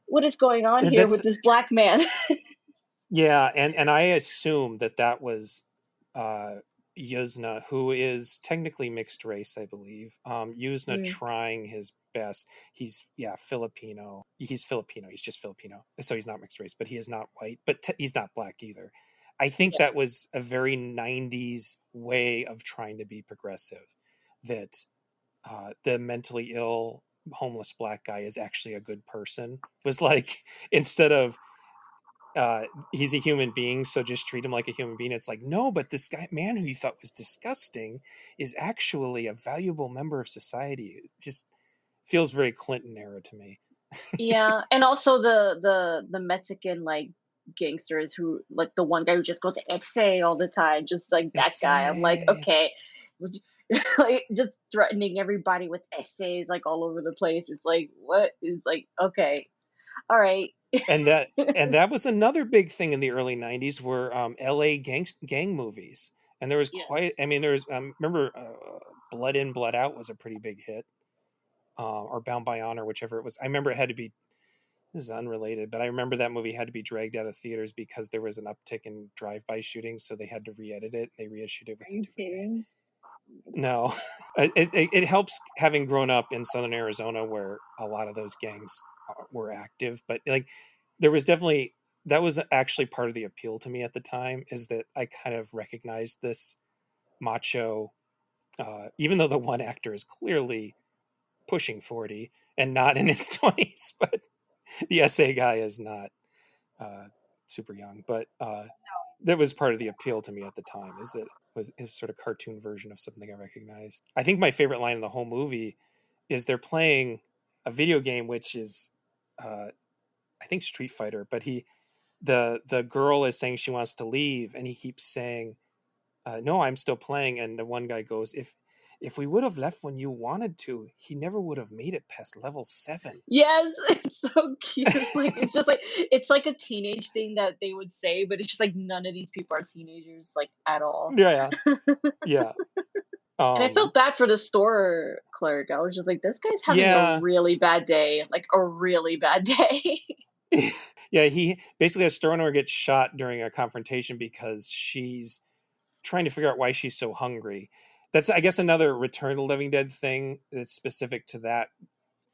what is going on here with this black man? Yeah, and I assume that was Yuzna, who is technically mixed race, I believe. Yuzna trying his best. He's Filipino. He's Filipino. He's just Filipino, so he's not mixed race, but he is not white. But he's not black either. I think that was a very 90s way of trying to be progressive. That the mentally ill homeless black guy is actually a good person. Was like, instead of he's a human being, so just treat him like a human being. It's like, no, but this man who you thought was disgusting is actually a valuable member of society. It just feels very Clinton era to me. Yeah, and also the Mexican like gangsters who, like, the one guy who just goes essay all the time, just like that guy. I'm like, okay, like, just threatening everybody with essays like all over the place. It's like, what is, like, okay, all right. and that was another big thing in the early 90s were LA gang movies. And there was remember Blood In Blood Out was a pretty big hit, or Bound by Honor, whichever it was. I remember it had to be, this is unrelated, but I remember that movie had to be dragged out of theaters because there was an uptick in drive-by shootings, so they had to re-edit it. They reissued it with a different name. No. It helps having grown up in southern Arizona where a lot of those gangs were active, but like there was definitely, that was actually part of the appeal to me at the time, is that I kind of recognized this macho, even though the one actor is clearly pushing 40 and not in his 20s, but the SA guy is not super young, but that was part of the appeal to me at the time, is that it was sort of cartoon version of something I recognized. I think my favorite line in the whole movie is they're playing a video game, which is I think Street Fighter, but the girl is saying she wants to leave, and he keeps saying, "No, I'm still playing." And the one guy goes, "If we would have left when you wanted to, he never would have made it past level 7." Yes, it's so cute. Like it's just like it's like a teenage thing that they would say, but it's just like none of these people are teenagers like at all. Yeah, yeah, And I felt bad for the store clerk. I was just like, this guy's having a yeah. really bad day, like a really bad day. Yeah, he basically, a store owner gets shot during a confrontation because she's trying to figure out why she's so hungry. That's, I guess, another Return of the Living Dead thing that's specific to that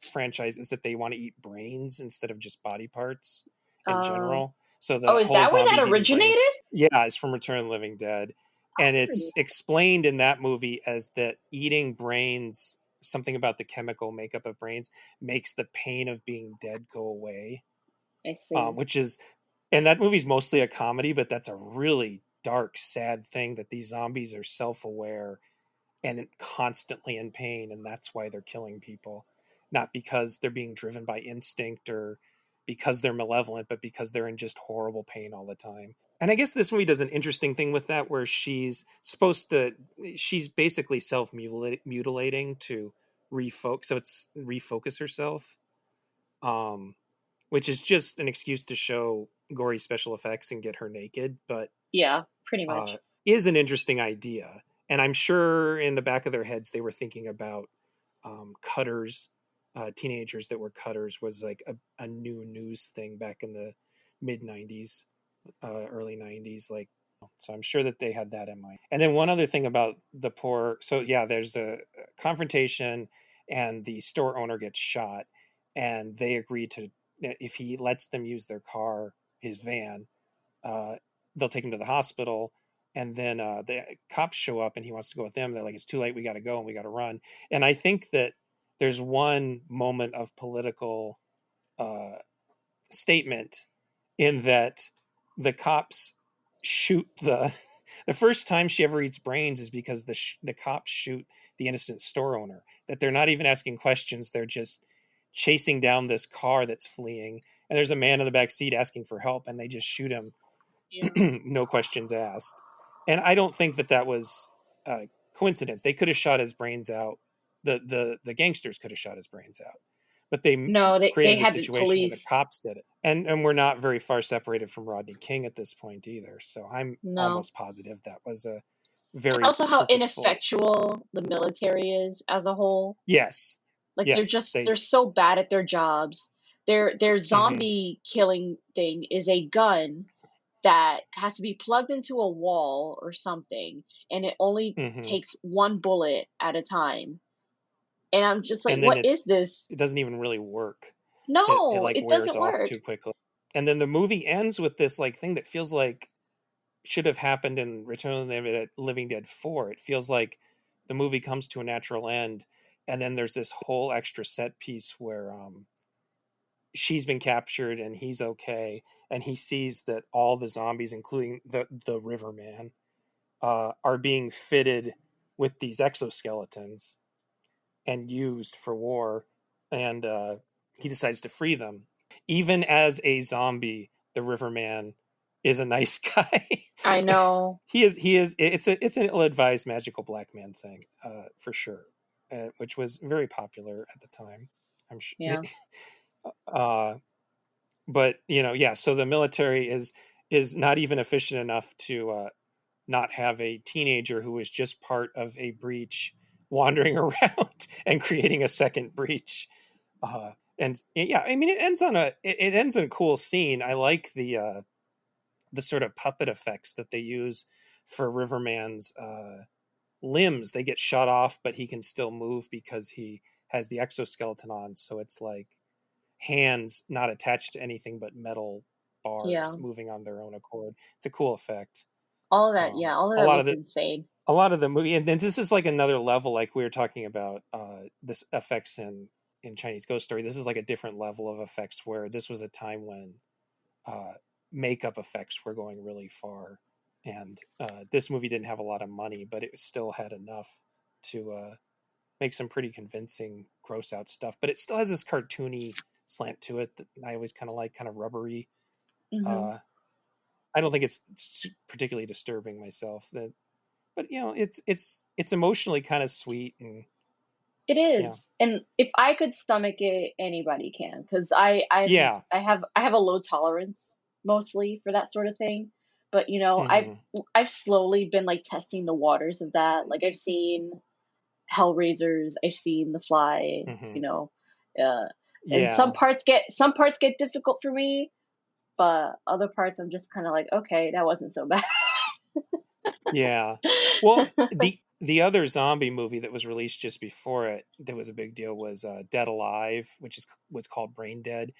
franchise, is that they want to eat brains instead of just body parts in Oh, general. So oh, the is whole that where that zombies eating brains, originated? yeah, is from Return of the Living Dead. And Pretty. it's explained in that movie as that eating brains, something about the chemical makeup of brains, makes the pain of being dead go away. I see. Which is, and that movie's mostly a comedy, but that's a really dark, sad thing, that these zombies are self-aware and constantly in pain, and that's why they're killing people, not because they're being driven by instinct or because they're malevolent, but because they're in just horrible pain all the time. And I guess this movie does an interesting thing with that, where she's basically self-mutilating to refocus herself, um which is just an excuse to show gory special effects and get her naked, but Yeah, pretty uh, much. is an interesting idea. And I'm sure in the back of their heads they were thinking about cutters. Teenagers that were cutters was like a new news thing back in the mid 90s, early 90s. Like, so I'm sure that they had that in mind. And then one other thing about the poor, so yeah, there's a confrontation and the store owner gets shot, and they agree to, if he lets them use their car, his van, uh, they'll take him to the hospital. And then the cops show up and he wants to go with them. They're like, it's too late, we got to go and we got to run. And I think that there's one moment of political uh, statement in that the cops shoot the first time she ever eats brains is because the cops shoot the innocent store owner, that they're not even asking questions, they're just chasing down this car that's fleeing, and there's a man in the back seat asking for help, and they just shoot him. Yeah. No questions asked. And I don't think that was coincidence. They could have shot his brains out. The gangsters could have shot his brains out, but they No, they created a had the situation where the police. cops did it. And we're not very far separated from Rodney King at this point either. So I'm No. almost positive that was a And very also how purposeful. ineffectual the military is as a whole. Yes, Like yes, they're so bad at their jobs. Their mm-hmm, zombie killing thing is a gun that has to be plugged into a wall or something, and it only mm-hmm. takes one bullet at a time. And I'm just like, And then what is this? it doesn't even really work. It No, like it wears doesn't off work. too quickly. And then the movie ends with this like thing that feels like should have happened in Return of the Living Dead 4. It feels like the movie comes to a natural end, and then there's this whole extra set piece where she's been captured and he's okay, and he sees that all the zombies, including the Riverman, are being fitted with these exoskeletons and used for war, and he decides to free them. Even as a zombie, the Riverman is a nice guy. I know. He is. It's an ill-advised magical black man thing, for sure, which was very popular at the time. I'm sure. Yeah. Uh, but yeah. So the military is not even efficient enough to not have a teenager who is just part of a breach wandering around and creating a second breach. And yeah, I mean, it ends on a cool scene. I like the sort of puppet effects that they use for Riverman's limbs. They get shot off, but he can still move because he has the exoskeleton on. So it's like hands not attached to anything but metal Yeah. bars moving on their own accord. It's a cool effect. All of that, yeah, all of A that lot of looks the insane. a lot of the movie, and then this is like another level, like we were talking about this effects in Chinese Ghost Story. This is like a different level of effects, where this was a time when makeup effects were going really far, and this movie didn't have a lot of money, but it still had enough to make some pretty convincing gross out stuff. But it still has this cartoony slant to it that I always kind of like, kind of rubbery. Mm-hmm. I don't think it's particularly disturbing myself. That, but it's emotionally kind of sweet, and It yeah, is, and if I could stomach it, anybody can. Because yeah, I have a low tolerance mostly for that sort of thing. But hmm I've slowly been like testing the waters of that. Like I've seen Hellraisers, I've seen The Fly. hmm Uh, and yeah. some parts get difficult for me, but other parts I'm just kind of like, okay, that wasn't so bad. Yeah. Well, the other zombie movie that was released just before it that was a big deal was Dead Alive, which was called Brain Dead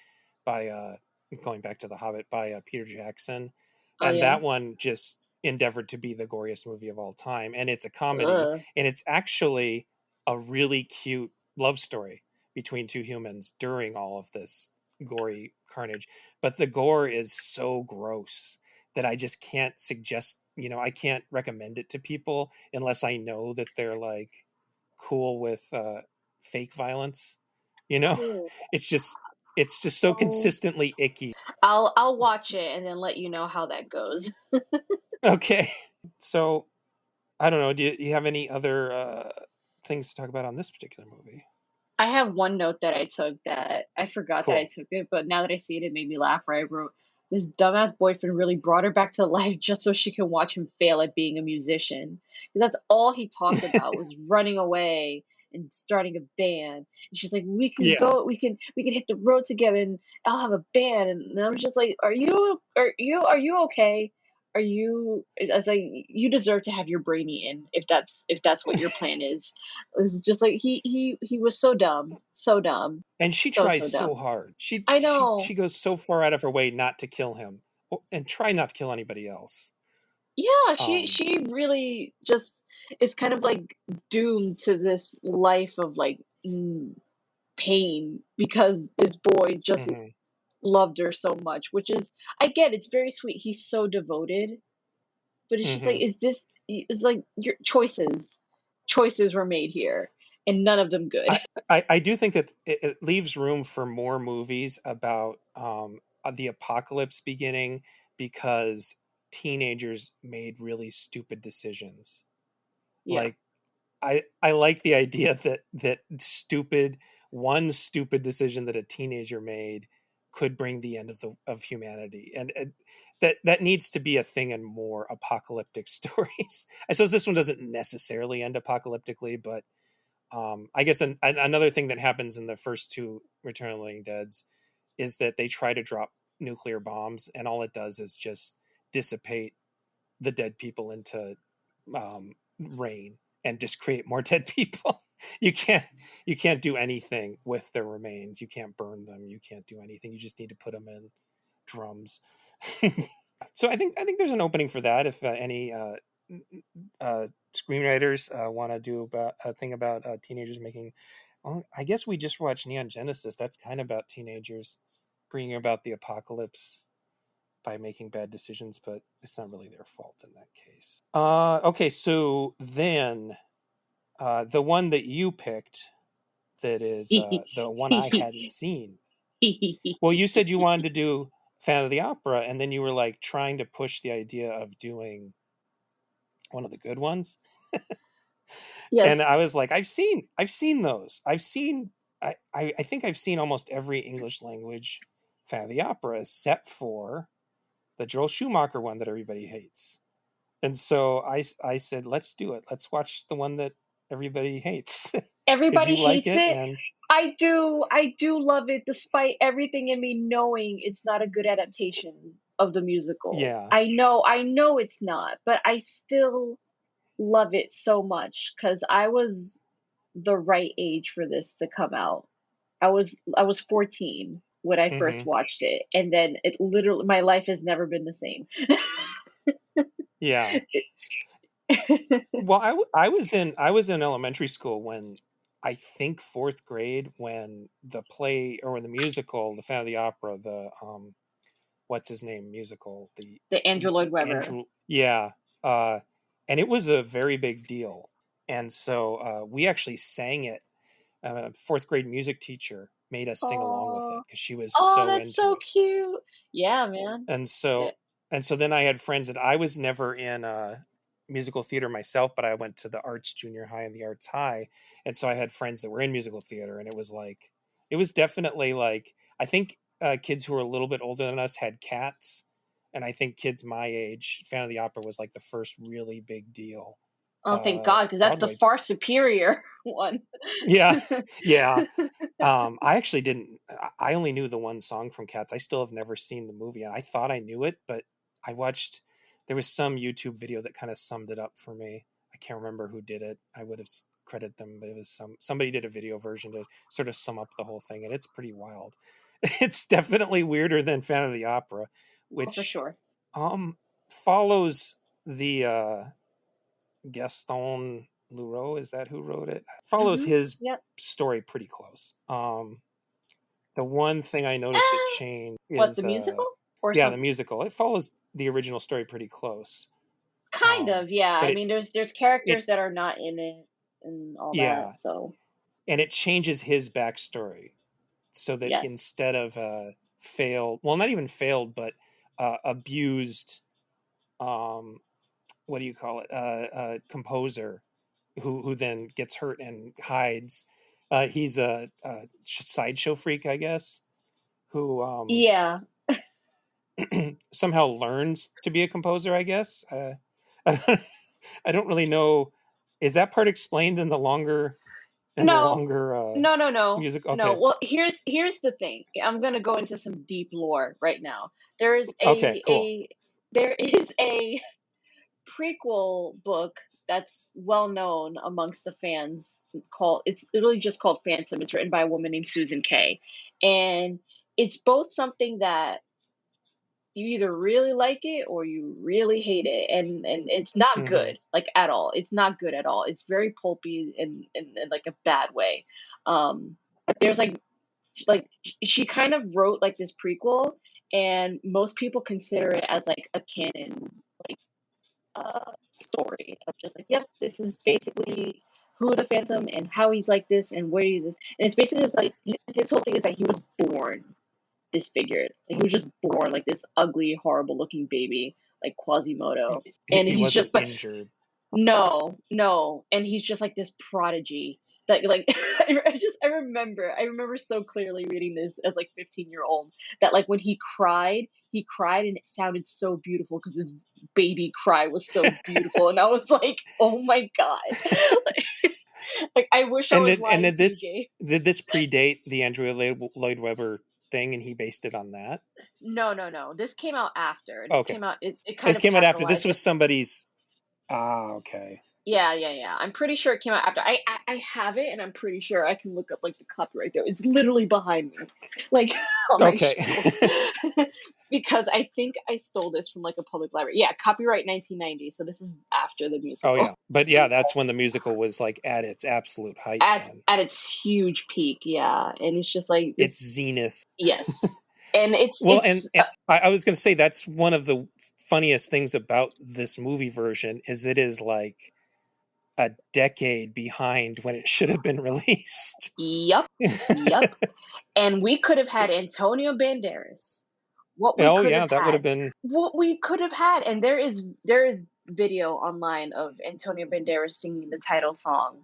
by going back to The Hobbit by Peter Jackson. Oh And yeah. that one just endeavored to be the goriest movie of all time, and it's a comedy, Ugh. and it's actually a really cute love story between two humans during all of this gory carnage. But the gore is so gross that I just can't suggest, I can't recommend it to people unless I know that they're like cool with fake violence. You know, Ew. it's just it's just so Oh, consistently icky. I'll watch it and then let you know how that goes. Okay. So, I don't know, do you have any other things to talk about on this particular movie? I have one note that I took that I forgot that I Cool. took it, but now that I see it, it made me laugh. Where I wrote, "This dumbass boyfriend really brought her back to life just so she can watch him fail at being a musician." 'Cause that's all he talked about was running away and starting a band. And she's like, "We can Yeah. go, we can hit the road together, and I'll have a band." And I was just like, are you okay? Are you? I was like, you deserve to have your brain eaten if that's what your plan is. It's just like he was so dumb, so dumb, And she so tries so dumb. hard. She I she know. she goes so far out of her way not to kill him, and try not to kill anybody else. Yeah, Um she really just is kind of like doomed to this life of like pain because this boy just mhm, loved her so much, which is I get it's very sweet. He's so devoted, but it's just like mhm. it's like your choices were made here and none of them good. I do think that it leaves room for more movies about the apocalypse beginning because teenagers made really stupid decisions. Yeah. Like, I like the idea that one stupid decision that a teenager made could bring the end of humanity, and that needs to be a thing in more apocalyptic stories. I suppose this one doesn't necessarily end apocalyptically, but I guess another thing that happens in the first two Return of the Living Deads is that they try to drop nuclear bombs, and all it does is just dissipate the dead people into rain and just create more dead people. you can't you can't do anything with their remains. You can't burn them. You can't do anything. You just need to put them in drums. So I think there's an opening for that if any screenwriters want to do about a thing about teenagers making. Well, I guess we just watched Neon Genesis. That's kind of about teenagers bringing about the apocalypse by making bad decisions, but it's not really their fault in that case. Okay, so then the one that you picked that is the one I hadn't seen. Well, you said you wanted to do Fan of the Opera, and then you were like trying to push the idea of doing one of the good ones. And Yes. I was like, I've seen those. I think I've seen almost every English language Fan of the Opera except for the Joel Schumacher one that everybody hates. And so I said, let's do it. Let's watch the one that everybody hates because Everybody you like hates it. it. And I do love it despite everything in me knowing it's not a good adaptation of the musical. yeah, I know it's not, but I still love it so much cuz I was the right age for this to come out. I was 14 when I first hmm watched it, and then it literally my life has never been the same. yeah. Well, I was in elementary school when I think fourth grade when the play or when the musical, the Fan of the Opera, the what's his name musical, The Andrew Lloyd Webber. Andrew, yeah, and it was a very big deal. And so we actually sang it. Fourth grade music teacher made us sing along with it Oh, because she was oh, so that's into so it. cute. Yeah, man. And Yeah. so then I had friends that I was never in musical theater myself, but I went to the arts junior high and the arts high, and so I had friends that were in musical theater, and it was definitely like, I think kids who were a little bit older than us had Cats, and I think kids my age, Phantom of the Opera was like the first really big deal Oh, thank God, because that's the Broadway. far superior one. Yeah, yeah. I actually didn't. I only knew the one song from Cats. I still have never seen the movie. I thought I knew it, but I watched. There was some YouTube video that kind of summed it up for me. I can't remember who did it. I would have credited them, but it was somebody did a video version to sort of sum up the whole thing, and it's pretty wild. It's definitely weirder than Phantom of the Opera, Oh, for which sure. follows the Gaston Leroux, is that who wrote it? Follows his Yep. story pretty close. The one thing I noticed that Eh, changed what, the is musical or yeah, the something? musical. It follows the original story pretty close. Kind of, yeah. But I it mean, there's it characters that are not in it and all yeah, that. So and it changes his backstory so that yes, instead of failed, well, not even failed, but abused, um, what do you call it? Composer who then gets hurt and hides. He's a sideshow freak, I guess, who yeah. somehow learns to be a composer. I guess I don't really know. Is that part explained in the longer No, no. music? No. Okay, Well, here's the thing. I'm gonna go into some deep lore right now. There is okay, cool. there is a prequel book that's well known amongst the fans called, it's literally just called Phantom. It's written by a woman named Susan Kay. And it's both something that you either really like it or you really hate it, and it's not Hmm. good, like, at all. It's not good at all. It's very pulpy in like a bad way. There's like she kind of wrote like this prequel, and most people consider it as like a canon story of just like, yep, this is basically who the Phantom and how he's like this and where he is. And it's basically, it's like his whole thing is that he was born disfigured. Like, he was just born like this ugly, horrible looking baby, like Quasimodo. And He he's wasn't just, but injured. no, and he's just like this prodigy. Like I remember so clearly reading this as like 15-year-old, that like when he cried and it sounded so beautiful because his baby cry was so beautiful, and I was like, oh my god, like I wish I was And lying to you, Gabe. did this predate the Andrew Lloyd Webber thing, and he based it on that? No. This came out after. This Okay, came out. It kind this of came out after. This capitalized. was somebody's. Ah, okay. Yeah. I'm pretty sure it came out after. I have it, and I'm pretty sure I can look up like the copyright there. It's literally behind me, like on my Okay. shelf, because I think I stole this from like a public library. Yeah, copyright 1990. So this is after the Oh musical, yeah, but yeah, that's when the musical was like at its absolute height. at Then its huge peak. Yeah, and it's just like its this. zenith. Yes, and Well, and I was going to say that's one of the funniest things about this movie version is it is like a decade behind when it should have been released. yep, yep. And we could have had Antonio Banderas. What we Oh could yeah, have that would had. have been What we could have had. And there is video online of Antonio Banderas singing the title song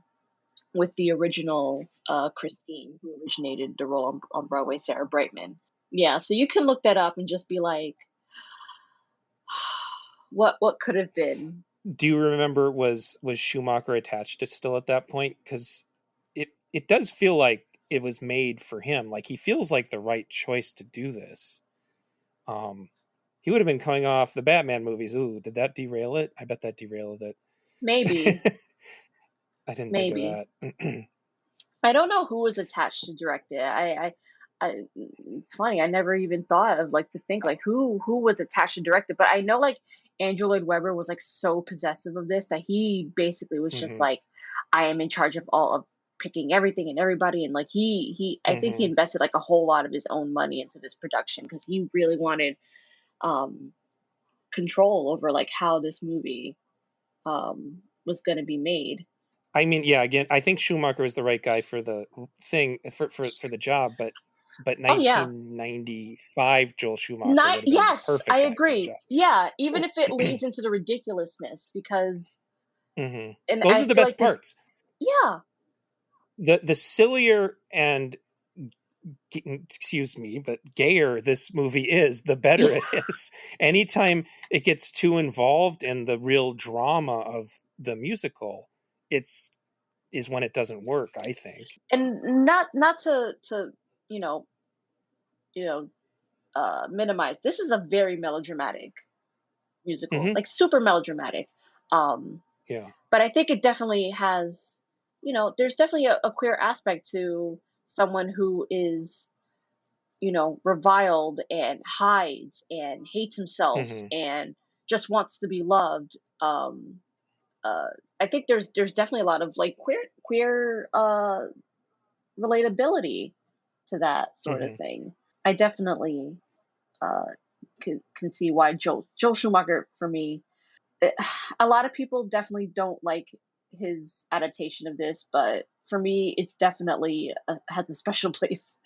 with the original Christine, who originated the role on Broadway, Sarah Brightman. Yeah, so you can look that up and just be like, what could have been. Do you remember was Schumacher attached to still at that point? Because it does feel like it was made for him. Like he feels like the right choice to do this. He would have been coming off the Batman movies. Ooh, did that derail it? I bet that derailed it. Maybe, I didn't think of maybe. that. I don't know who was attached to direct it. It's funny. I never even thought of like to think like who was attached to direct it. But I know like Andrew Lloyd Webber was like so possessive of this that he basically was just Hmm. like, I am in charge of all of picking everything and everybody. And like I think he Hmm. invested like a whole lot of his own money into this production because he really wanted um, control over like how this movie was going to be made. I mean, yeah, again, I think Schumacher is the right guy for the thing for the job, but Oh yeah, 1995 Joel Schumacher not would have been the yes, I perfect guy for the agree. job. Yeah, even if it leads into the ridiculousness, because Hmm. and Those I are the feel best like this. parts. Yeah, The sillier and excuse me, but gayer this movie is, the better yeah, it is. Anytime it gets too involved in the real drama of the musical, it's is when it doesn't work, I think. and not to you know you know minimize. This is a very melodramatic musical, Hmm. like super melodramatic. Um, Yeah. but I think it definitely has, there's definitely a queer aspect to someone who is, reviled and hides and hates himself Hmm. and just wants to be loved. Uh, I think there's definitely a lot of like queer relatability to that sort of Hmm. thing. I definitely uh, can see why Joel Schumacher for me. It, a lot of people definitely don't like his adaptation of this, but for me, it's definitely has a special place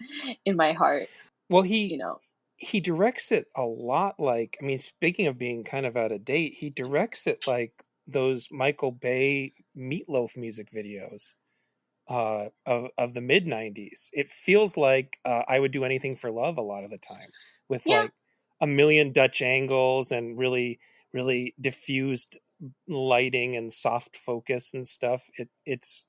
in my heart. Well, You know, he directs it a lot like, I mean, speaking of being kind of out of date, he directs it like those Michael Bay Meatloaf music videos of the mid 90s. It feels like I Would Do Anything for Love a lot of the time, with yeah, like a million Dutch angles and really diffused lighting and soft focus and stuff. It's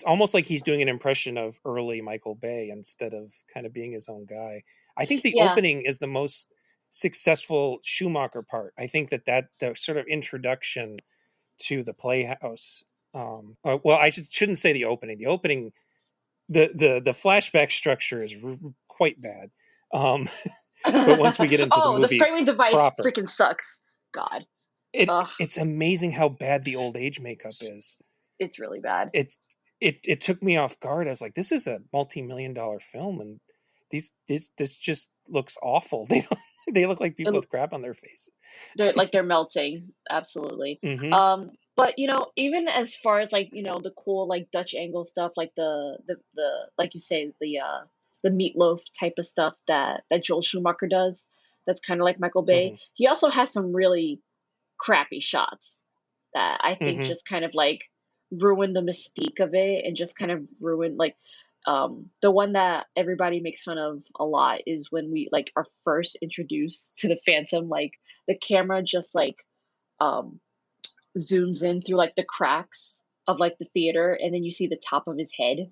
almost like he's doing an impression of early Michael Bay instead of kind of being his own guy. I think the yeah, opening is the most successful Schumacher part. I think that the sort of introduction to the playhouse. Well, I shouldn't say the opening. The opening, the flashback structure is quite bad. Um, but once we get into the oh, the movie framing device proper, freaking sucks. God, ugh, it's amazing how bad the old age makeup is. it's really bad. It's it took me off guard. I was like, this is a multi-million-dollar film, and this just looks awful. They look like people It, with crap on their face. they're melting, absolutely. Hmm. But even as far as like the cool like Dutch angle stuff, like the like you say the meatloaf type of stuff that Joel Schumacher does. That's kind of like Michael Bay. Hmm. He also has some really crappy shots that I think Hmm. just kind of like ruined the mystique of it and just kind of ruined like the one that everybody makes fun of a lot is when we like are first introduced to the Phantom, like the camera just like um zooms in through like the cracks of like the theater and then you see the top of his head.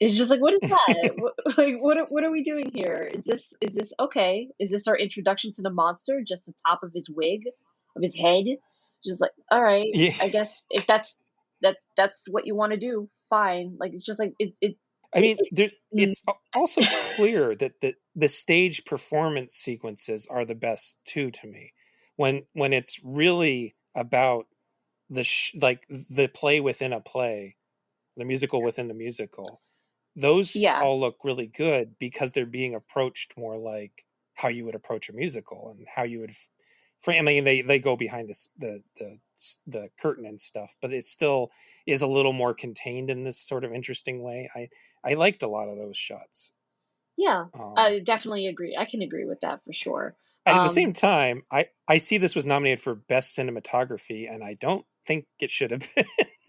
It's just like, what is that? Like, what are we doing here? Is this okay? Is this our introduction to the monster? Just the top of his wig, of his head? Just like, all right, Yeah. I guess if that's what you want to do, fine. Like, it's just like I mean, it mm, it's also clear that the stage performance sequences are the best too to me. When it's really about like the play within a play, the musical within the musical. Those yeah, all look really good because they're being approached more like how you would approach a musical and how you would frame. I mean, they go behind this the curtain and stuff, but it still is a little more contained in this sort of interesting way. I liked a lot of those shots. yeah. Um, I definitely agree. I can agree with that for sure. at the same time, I see this was nominated for best cinematography, and I don't think it should have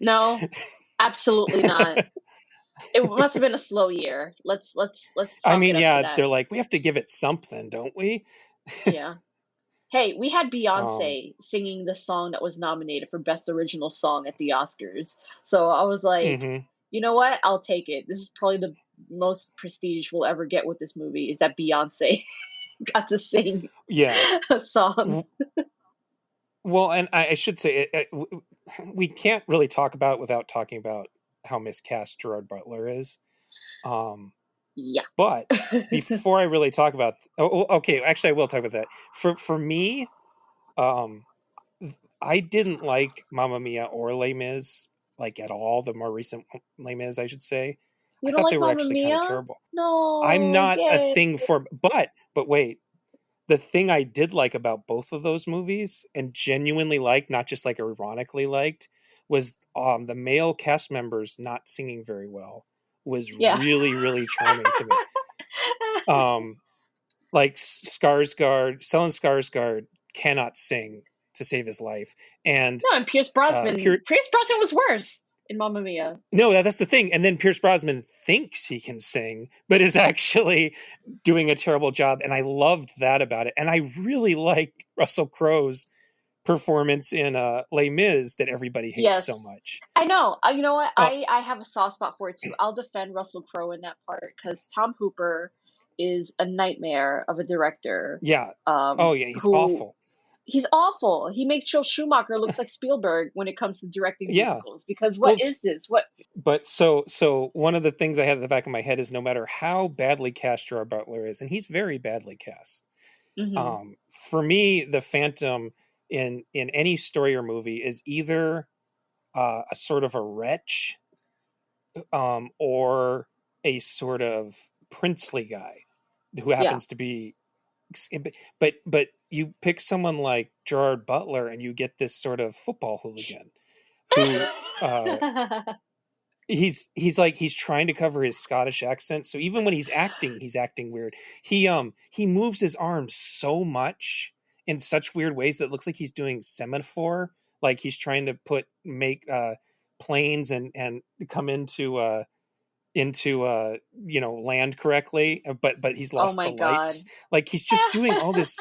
No, absolutely not. been. It must have been a slow year. Let's I chalk it mean, up to yeah, that. they're like, we have to give it something, don't we? Yeah. Hey, we had um, Beyonce singing the song that was nominated for Best Original Song at the Oscars. So I was like, hmm. you know what? I'll take it. This is probably the most prestige we'll ever get with this movie is that Beyonce got to sing Yeah. a song. Well, and I should say, we can't really talk about it without talking about how miscast Gerard Butler is. Um, Yeah. but before I really talk about, okay, actually, I will talk about that. For me, um, I didn't like Mamma Mia or Les Mis like at all. The more recent Les Mis, I should say, You I don't thought they like were Mamma actually kind of Mia? terrible. I'm No, not a Gabe. thing for, but wait, the thing I did like about both of those movies, and genuinely liked, not just like ironically liked, was the male cast members not singing very well was Yeah. really, really charming to me. Like Skarsgård, Stellan Skarsgård cannot sing to save his life, and No, and Pierce Brosnan. Pierce Pierce Brosnan was worse in Mamma Mia. No, that's the thing. And then Pierce Brosnan thinks he can sing, but is actually doing a terrible job. And I loved that about it. And I really like Russell Crowe's performance in Les Mis that everybody hates so Yes, much. I know. You know what? Uh, I have a soft spot for it too. I'll defend Russell Crowe in that part because Tom Hooper is a nightmare of a director. yeah. Oh, yeah. He's Who awful. he's awful. He makes Joe Schumacher looks like Spielberg when it comes to directing Yeah. musicals. Because Well, what is this? What? But so one of the things I had at the back of my head is no matter how badly cast Gerard Butler is, and he's very badly cast. Mm-hmm. For me, the Phantom in any story or movie is either a sort of a wretch, or a sort of princely guy who Yeah. happens to be. But you pick someone like Gerard Butler, and you get this sort of football hooligan who. He's like he's trying to cover his Scottish accent, so even when he's acting weird. He moves his arms so much in such weird ways that it looks like he's doing semaphore, like he's trying to make planes and come into land correctly, but he's Oh lost my the God. lights. Like he's just doing all this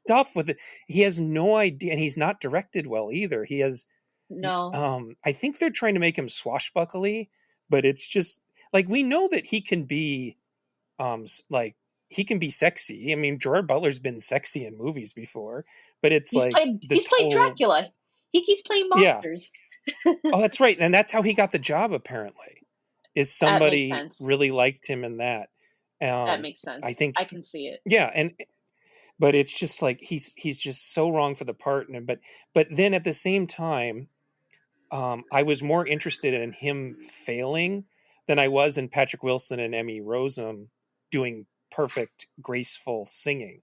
stuff with it. He has no idea, and he's not directed well either. He has No. I think they're trying to make him swashbuckly, but it's just like we know that he can be like he can be sexy. I mean, Gerard Butler's been sexy in movies before, but it's like the He's played total. Dracula. He keeps playing Yeah. monsters. Oh, that's right. And that's how he got the job, apparently. Is That makes somebody sense. really liked him in that. That makes sense. I think I can see it. yeah, but it's just like he's just so wrong for the part, but then at the same time, I was more interested in him failing than I was in Patrick Wilson and Emmy Rossum doing perfect, graceful singing.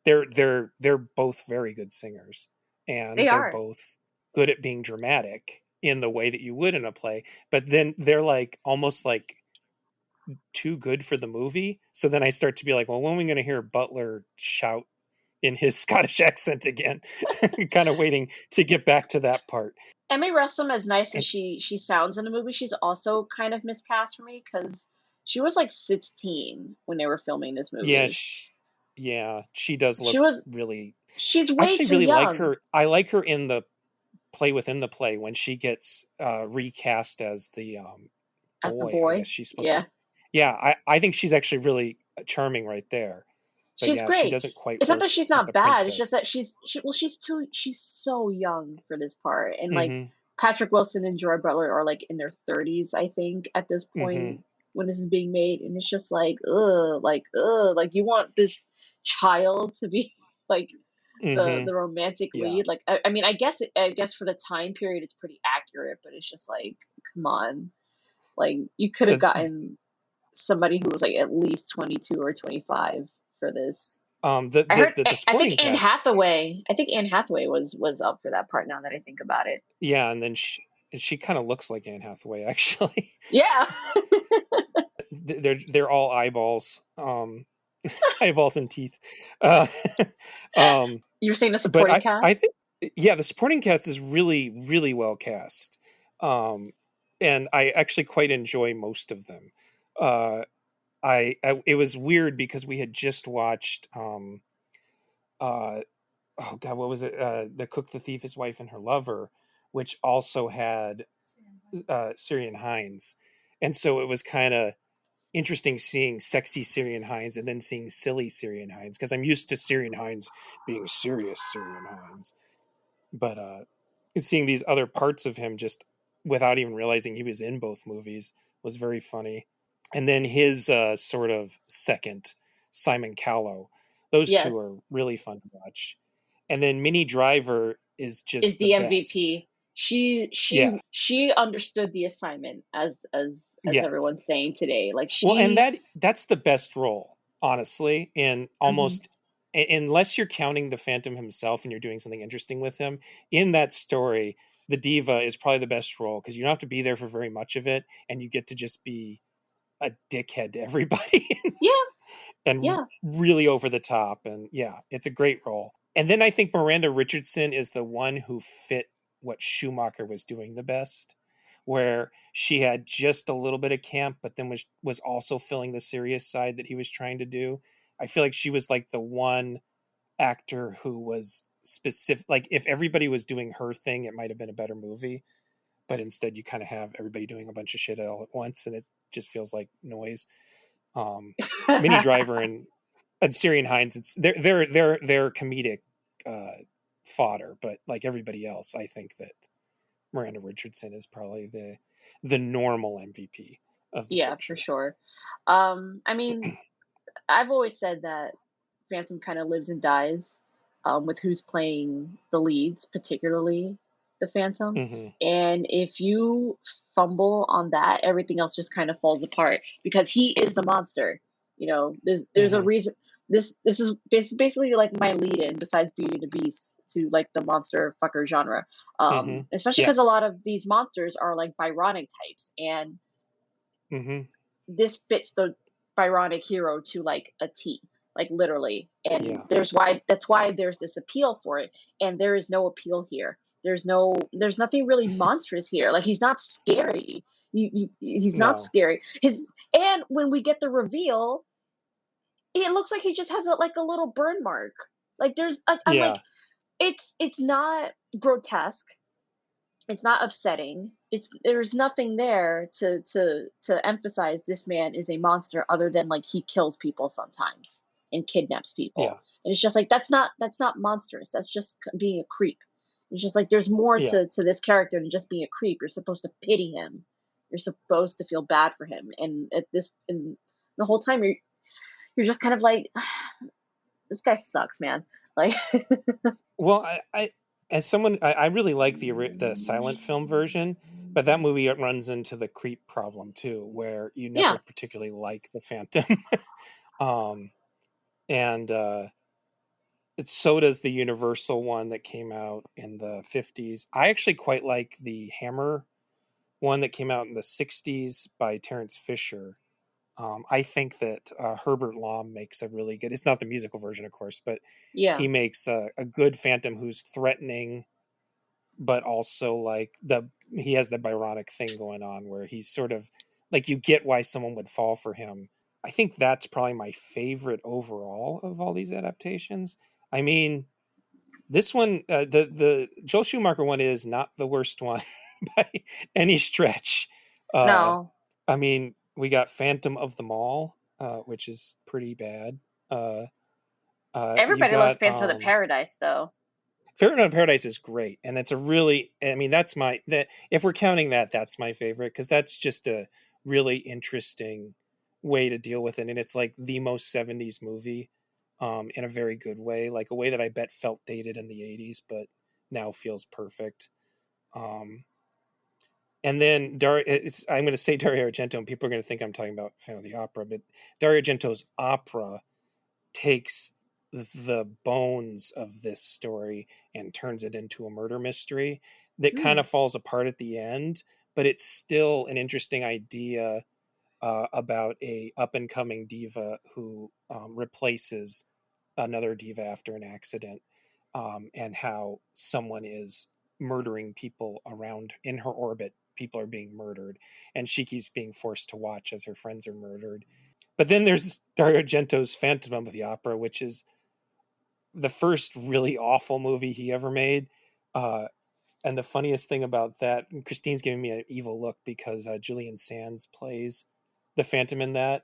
They're both very good singers, and They they're are. both good at being dramatic in the way that you would in a play. But then they're like almost like too good for the movie. So then I start to be like, well, when are we going to hear Butler shout in his Scottish accent again? Kind of waiting to get back to that part. Emmy Rossum, as nice as And, she sounds in the movie, she's also kind of miscast for me because she was like 16 when they were filming this yeah, movie. she does She look was. really. She's I way actually too really like young her. I like her in the play within the play when she gets recast as the as the boy. I guess boy. she's supposed to. Yeah, Yeah, I think she's actually really charming right there. But she's yeah, she great. doesn't quite It's not work that she's as the not bad. It's just princess. that she's so young for this part, and like Mm-hmm. Patrick Wilson and Gerard Butler are like in their 30s, I think, at this Mm-hmm. point when this is being made, and it's just like like you want this child to be like Mm-hmm. the romantic Yeah. lead. Like I mean, I guess for the time period, it's pretty accurate, but it's just like, come on, like you could have Uh, gotten somebody who was like at least 22 or 25 for this. the, I the heard. the the I supporting think Anne cast. Hathaway. I think Anne Hathaway was up for that part. Now that I think about it. Yeah, and then she kind of looks like Anne Hathaway actually. Yeah. They're all eyeballs, eyeballs and teeth. Uh, um, You're saying the but supporting I cast? think yeah, the supporting cast is really really well cast, and I actually quite enjoy most of them. Uh, it was weird because we had just watched uh, oh god, what was it? The Cook, the Thief, His Wife, and Her Lover, which also had Syrian Hines, and so it was kind of interesting seeing sexy Syrian Hines and then seeing silly Syrian Hines because I'm used to Syrian Hines being serious Syrian Hines, but seeing these other parts of him just without even realizing he was in both movies was very funny. And then his sort of second, Simon Callow, those two Yes. are really fun to watch. And then Minnie Driver is Is just the the best. MVP. She Yeah. she she understood the assignment as Yes. everyone's saying today. Like Well, and she. that's the best role, honestly, in Mhm. almost unless you're counting the Phantom himself and you're doing something interesting with him in that story, the diva is probably the best role because you don't have to be there for very much of it, and you get to just be a dickhead to everybody Yeah, and yeah. really over the top. And yeah, it's a great role. And then I think Miranda Richardson is the one who fit what Schumacher was doing the best, where she had just a little bit of camp, but then was also filling the serious side that he was trying to do. I feel like she was like the one actor who was specific. Like if everybody was doing her thing, it might have been a better movie. But instead, you kind of have everybody doing a bunch of shit all at once, and it just feels like noise. Minnie Driver and Syrian Hines, it's they're comedic fodder, but like everybody else, I think that Miranda Richardson is probably the normal MVP of the Yeah, for picture. sure. I mean, I've always said that Phantom kind of lives and dies with who's playing the leads, particularly the Phantom. Mm-hmm. And if you fumble on that, everything else just kind of falls apart because he is the monster. You know, there's a Mm-hmm. reason. This is basically like my lead-in, besides Beauty and the Beast, to like the monster fucker genre. Mm-hmm. Especially Yeah. because a lot of these monsters are like Byronic types, and Mm-hmm. this fits the Byronic hero to like a T, like literally. And Yeah. that's why there's this appeal for it. And there is no appeal here. There's nothing really monstrous here. Like he's not scary. He's not No. scary. And when we get the reveal, it looks like he just has like a little burn mark. Like there's like I'm like Yeah. it's not grotesque, it's not upsetting, there's nothing there to emphasize this man is a monster other than like he kills people sometimes and kidnaps people, Yeah. and it's just like that's not monstrous, that's just being a creep. It's just like there's more Yeah. to this character than just being a creep. You're supposed to pity him, you're supposed to feel bad for him, and the whole time you're just kind of like this guy sucks, man. Like Well, I as someone I really like the silent film version, but that movie runs into the creep problem too, where you yeah. never particularly like the Phantom. um, and so does the Universal one that came out in the 50s. I actually quite like the Hammer one that came out in the 60s by Terence Fisher. I think that Herbert Lom makes a really good. It's not the musical version, of course, but Yeah. he makes a good Phantom who's threatening, but also like he has the Byronic thing going on where he's sort of like you get why someone would fall for him. I think that's probably my favorite overall of all these adaptations. I mean, this one, the Joel Schumacher one is not the worst one by any stretch. Uh, No. I mean, we got Phantom of the Mall, which is pretty bad. Uh, you Everybody loves got Phantom of the Paradise, though. Fahrenheit of Paradise is great, and that's a really. I mean, that's my that if we're counting that, that's my favorite because that's just a really interesting way to deal with it, and it's like the most '70s movie, in a very good way, like a way that I bet felt dated in the '80s, but now feels perfect. Um, and then I'm going to say Dario Argento, and people are going to think I'm talking about Phantom of the Opera, but Dario Argento's opera takes the bones of this story and turns it into a murder mystery that kind Mm. of falls apart at the end, but it's still an interesting idea about a up and coming diva who replaces another diva after an accident, and how someone is murdering people around in her orbit. People are being murdered, and she keeps being forced to watch as her friends are murdered. But then there's Dario Argento's Phantom of the Opera, which is the first really awful movie he ever made. Uh, and the funniest thing about that, and Christine's giving me an evil look because Julian Sands plays the Phantom in that,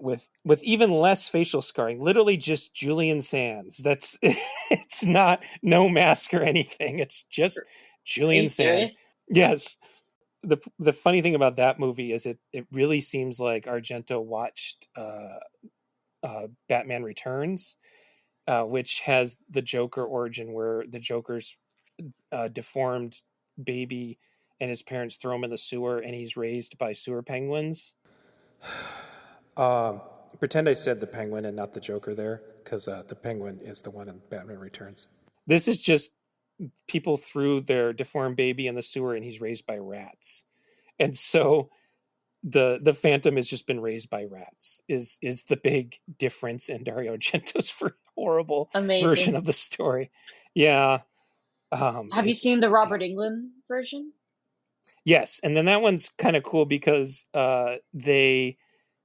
with even less facial scarring, literally just Julian Sands. That's it's not no mask or anything. It's just Are you Julian Sands. serious? Yes. The funny thing about that movie is it really seems like Argento watched Batman Returns, which has the Joker origin where the Joker's deformed baby and his parents throw him in the sewer and he's raised by sewer penguins. Um, Pretend I said the Penguin and not the Joker there, because the Penguin is the one in Batman Returns. This is just people threw their deformed baby in the sewer, and he's raised by rats, and so the Phantom has just been raised by rats. Is the big difference in Dario Argento's horrible version Amazing. of the story? Yeah. Have you seen the Robert Englund version? Yes, and then that one's kind of cool because he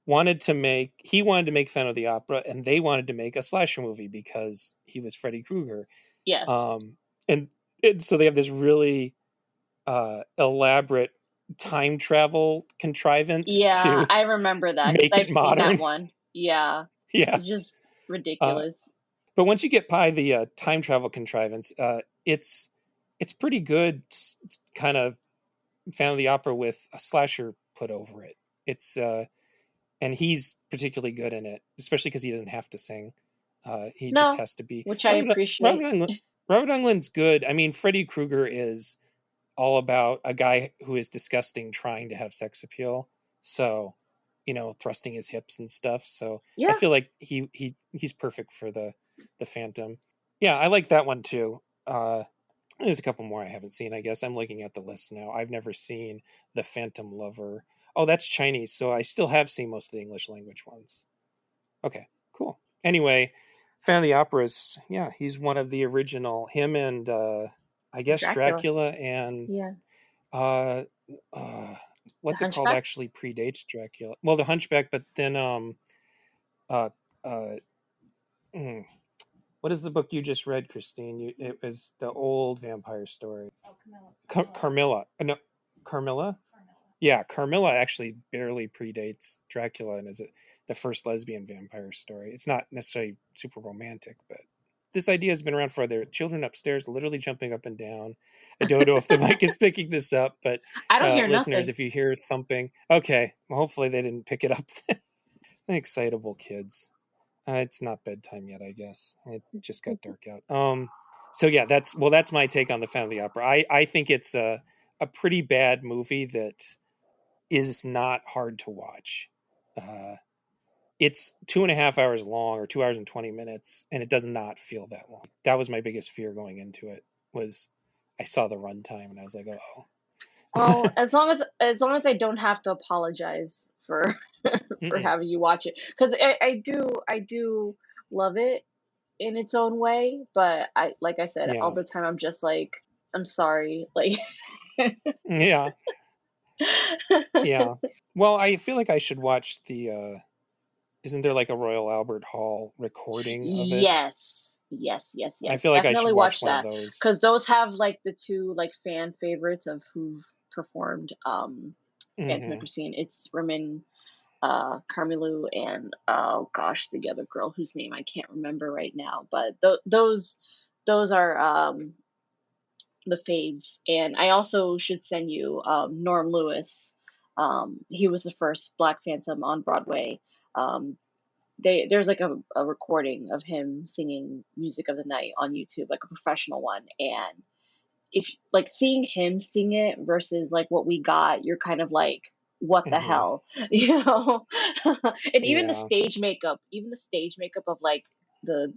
wanted to make Phantom of the Opera, and they wanted to make a slasher movie because he was Freddy Krueger. Yes. And so they have this really elaborate time travel contrivance. Yeah, I remember that make because I've it modern. seen that one. Yeah, yeah, it's just ridiculous. But once you get by the time travel contrivance, it's pretty good. Kind of Phantom of the Opera with a slasher put over it. It's and he's particularly good in it, especially because he doesn't have to sing. He just has to be. Which I appreciate. Robert Englund's good. I mean, Freddy Krueger is all about a guy who is disgusting trying to have sex appeal. So, thrusting his hips and stuff. So yeah. I feel like he's perfect for the Phantom. Yeah, I like that one too. There's a couple more I haven't seen, I guess. I'm looking at the list now. I've never seen The Phantom Lover. Oh, that's Chinese, so I still have seen most of the English language ones. Okay, cool. Anyway, Phantom of the Opera's, yeah, he's one of the original. Him and, I guess, Dracula and... Yeah. What's it called actually predates Dracula? Well, The Hunchback, but then... what is the book you just read, Christine? It was the old vampire story. Oh, Carmilla. No, Carmilla? Yeah, Carmilla actually barely predates Dracula and is the first lesbian vampire story. It's not necessarily super romantic, but this idea has been around for their children upstairs, literally jumping up and down. I don't know if the mic is picking this up, but I don't hear listeners, nothing. If you hear thumping, okay, well, hopefully they didn't pick it up. Excitable kids. It's not bedtime yet, I guess. It just got dark out. So yeah, that's my take on the Phantom of the Opera. I think it's a pretty bad movie that is not hard to watch. It's 2.5 hours long, or 2 hours and 20 minutes, and it does not feel that long. That was my biggest fear going into it. Was I saw the runtime and I was like, oh. Well, as long as I don't have to apologize for having you watch it, because I do love it in its own way, but like I said, all the time I'm just like, I'm sorry, like. Yeah. Yeah. Well, I feel like I should watch the. Isn't there like a Royal Albert Hall recording of it? Yes. I feel like definitely I should watch one of those, because those have like the two like fan favorites of who've performed Phantom and Christine. It's Ramin Carmilou and the other girl whose name I can't remember right now, but those are the faves. And I also should send you Norm Lewis. He was the first Black Phantom on Broadway. There's like a recording of him singing Music of the Night on YouTube, like a professional one, and if like seeing him sing it versus like what we got, you're kind of like, what the hell, and even the stage makeup of like the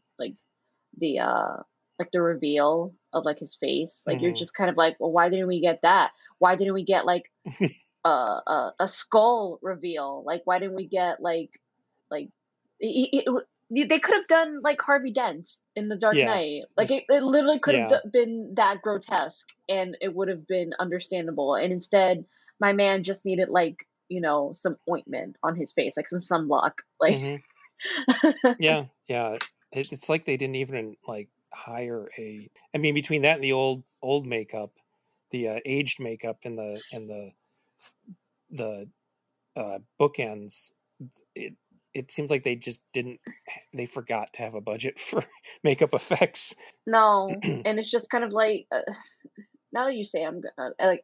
reveal of like his face, like you're just kind of like, well, why didn't we get that? Why didn't we get like a skull reveal? Like why didn't we get like they could have done like Harvey Dent in The Dark Knight. Like it literally could have been that grotesque and it would have been understandable. And instead, my man just needed like, some ointment on his face, like some sunblock. Like, yeah. It's like they didn't even like hire I mean, between that and the old makeup, the aged makeup and the bookends, it seems like they just they forgot to have a budget for makeup effects. No, and it's just kind of like, now that you say,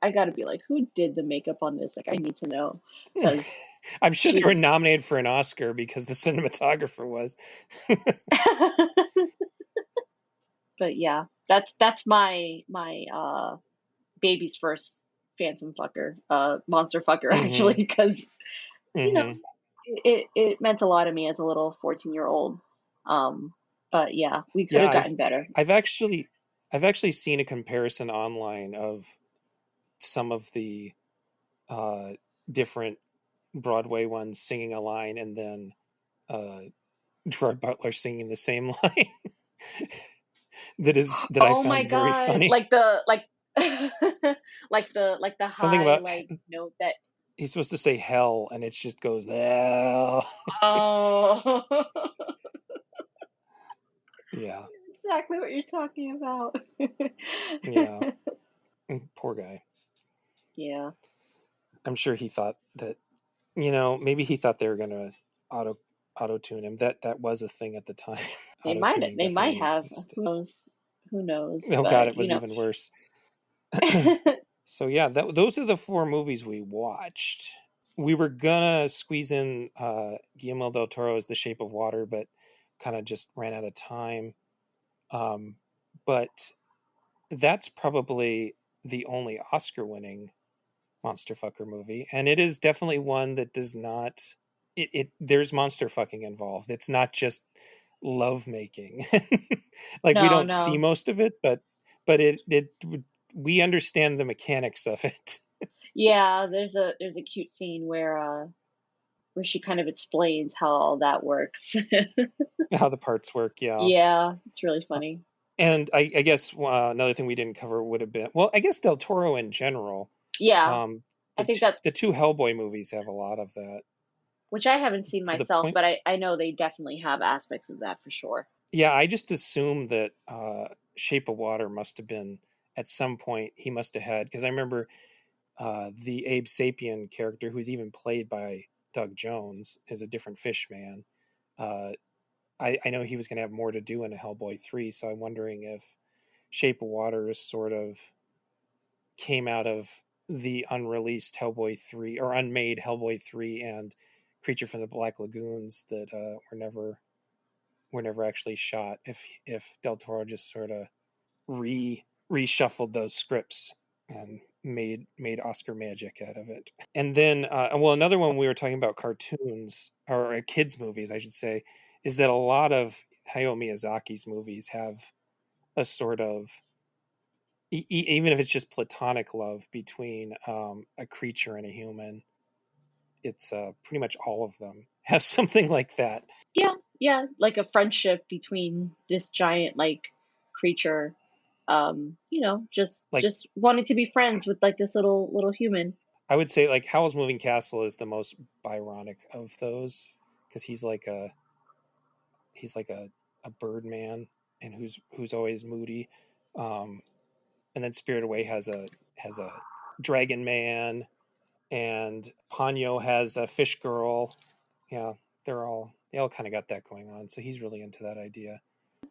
I gotta be like, who did the makeup on this? Like, I need to know. Because I'm sure they were nominated for an Oscar because the cinematographer was. But yeah, that's my baby's first phantom fucker, monster fucker, actually, because it meant a lot to me as a little 14-year-old. But yeah, we could have gotten better. I've actually seen a comparison online of some of the different Broadway ones singing a line and then Gerard Butler singing the same line. that I Oh my found very God. funny. Like the Something high about like note that he's supposed to say hell and it just goes hell. oh Yeah. exactly what you're talking about. Yeah. Poor guy. Yeah. I'm sure he thought that, maybe he thought they were going to auto tune him. That was a thing at the time. They might have. Who knows? Who knows? Oh but, God, it was even worse. So yeah, those are the 4 movies we watched. We were gonna squeeze in Guillermo del Toro's The Shape of Water, but kind of just ran out of time. But that's probably the only Oscar-winning monster fucker movie, and it is definitely one that does not. There's monster fucking involved. It's not just love making. Like we don't see most of it, but we understand the mechanics of it. Yeah, there's a cute scene where she kind of explains how all that works. How the parts work, yeah. Yeah, it's really funny. And I guess another thing we didn't cover would have been, well, I guess Del Toro in general. Yeah, I think that the 2 Hellboy movies have a lot of that. Which I haven't seen myself, but I know they definitely have aspects of that for sure. Yeah, I just assumed that Shape of Water must have been, at some point, he must have had, because I remember the Abe Sapien character, who's even played by Doug Jones, is a different fish man. I know he was going to have more to do in a Hellboy 3, so I'm wondering if Shape of Water is sort of came out of the unreleased Hellboy 3 or unmade Hellboy 3 and Creature from the Black Lagoons that were never actually shot. If Del Toro just sort of reshuffled those scripts and made Oscar magic out of it. And then another one, we were talking about cartoons or kids movies, I should say, is that a lot of Hayao Miyazaki's movies have a sort of even if it's just platonic love between a creature and a human. It's pretty much all of them have something like that. Yeah, like a friendship between this giant like creature, just wanted to be friends with like this little human. I would say like Howl's Moving Castle is the most Byronic of those, because he's like a bird man and who's always moody. And then Spirited Away has a dragon man, and Ponyo has a fish girl. Yeah, they all kind of got that going on. So he's really into that idea.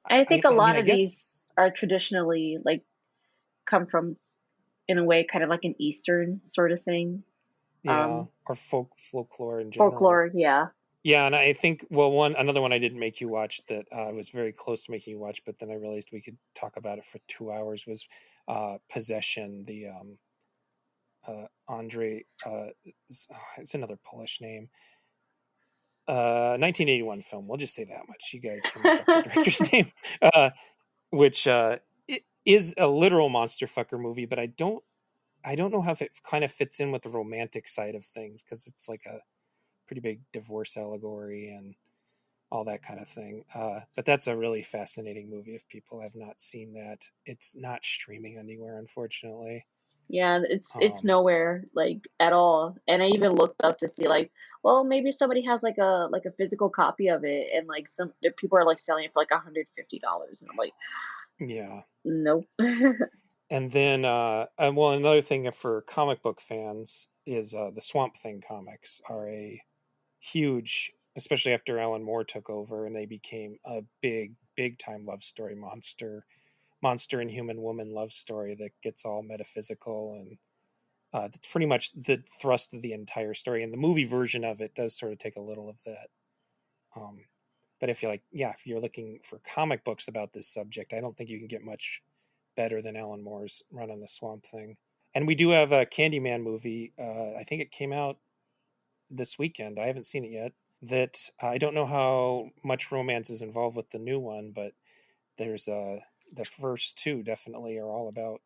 I think a lot of these are traditionally like come from, in a way, kind of like an Eastern sort of thing. Yeah, or folklore in general. Folklore, yeah. Yeah, and I think another one I didn't make you watch that I was very close to making you watch, but then I realized we could talk about it for 2 hours was Possession. The Andre, it's another Polish name. 1981 film. We'll just say that much. You guys can look up the director's name, which it is a literal monster fucker movie, but I don't know how it kind of fits in with the romantic side of things, because it's like a pretty big divorce allegory and all that kind of thing. But that's a really fascinating movie. If people have not seen that, it's not streaming anywhere, unfortunately. Yeah, it's nowhere like at all. And I even looked up to see like, well, maybe somebody has like a physical copy of it, and like some people are like selling it for like $150, and I'm like, yeah, nope. And then another thing for comic book fans is the Swamp Thing comics are a huge, especially after Alan Moore took over and they became a big time love story, monster and human woman love story that gets all metaphysical, and that's pretty much the thrust of the entire story. And the movie version of it does sort of take a little of that. But if you're looking for comic books about this subject, I don't think you can get much better than Alan Moore's run on the Swamp Thing. And we do have a Candyman movie. I think it came out this weekend. I haven't seen it yet. that I don't know how much romance is involved with the new one, but there's the first two definitely are all about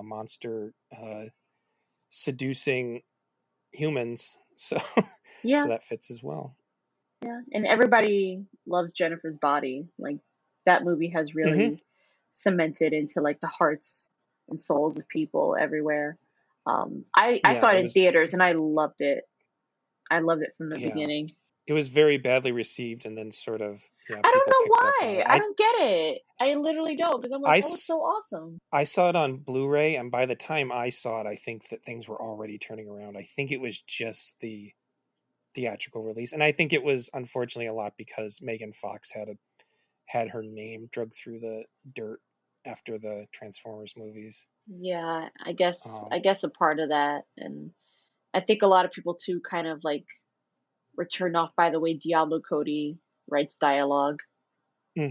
monster seducing humans, so Yeah, so that fits as well. yeah. And everybody loves Jennifer's body. Like that movie has Hmm. really cemented into like the hearts and souls of people everywhere. I Yeah, saw it in theaters and I loved it. I loved it from the yeah, beginning. it was very badly received, and then sort of I don't people know picked up on why. it. I don't get it. I literally don't because I'm like, I that was so awesome. I saw it on Blu-ray, and by the time I saw it, I think that things were already turning around. I think it was just the theatrical release, and I think it was unfortunately a lot because Megan Fox had her name dragged through the dirt after the Transformers movies. Yeah, I Um, guess a part of that, and I think a lot of people too kind of like were turned off by the way Diablo Cody writes dialogue. I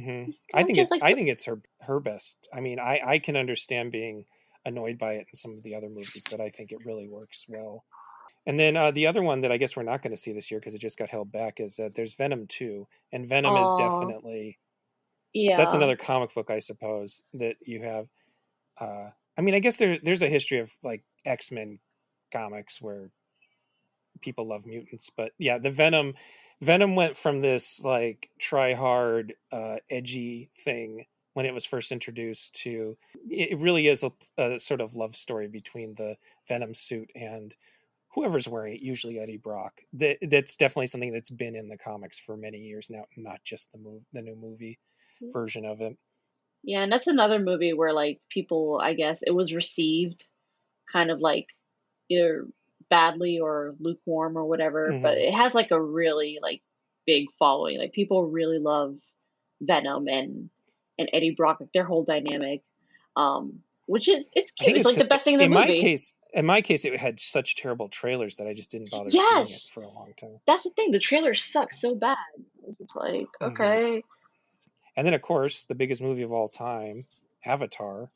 I'm think just like, it's her best. I mean, I can understand being annoyed by it in some of the other movies, but I think it really works well. And then the other one that I guess we're not going to see this year because it just got held back is that there's Venom 2, and Venom is oh, definitely, so that's yeah. another comic book I suppose that you have. I mean, I guess there's a history of like X-Men comics where people love mutants, but yeah, the Venom went from this like try hard edgy thing when it was first introduced to it really is a sort of love story between the Venom suit and whoever's wearing it, usually Eddie Brock. That's definitely something that's been in the comics for many years now, not just the new movie version of it. Yeah, and that's another movie where like people, I guess, it was received kind of like either badly or lukewarm or whatever, but Hmm. it has like a really like big following. Like people really love Venom and Eddie Brock, like their whole dynamic. Which is it's I cute. think It's it's like the best thing in the movie. in my case, it had such terrible trailers that I just didn't bother seeing it Yes. for a long time. That's the thing. The trailers suck so bad. It's like, Hmm. okay. And then, of course, the biggest movie of all time, Avatar,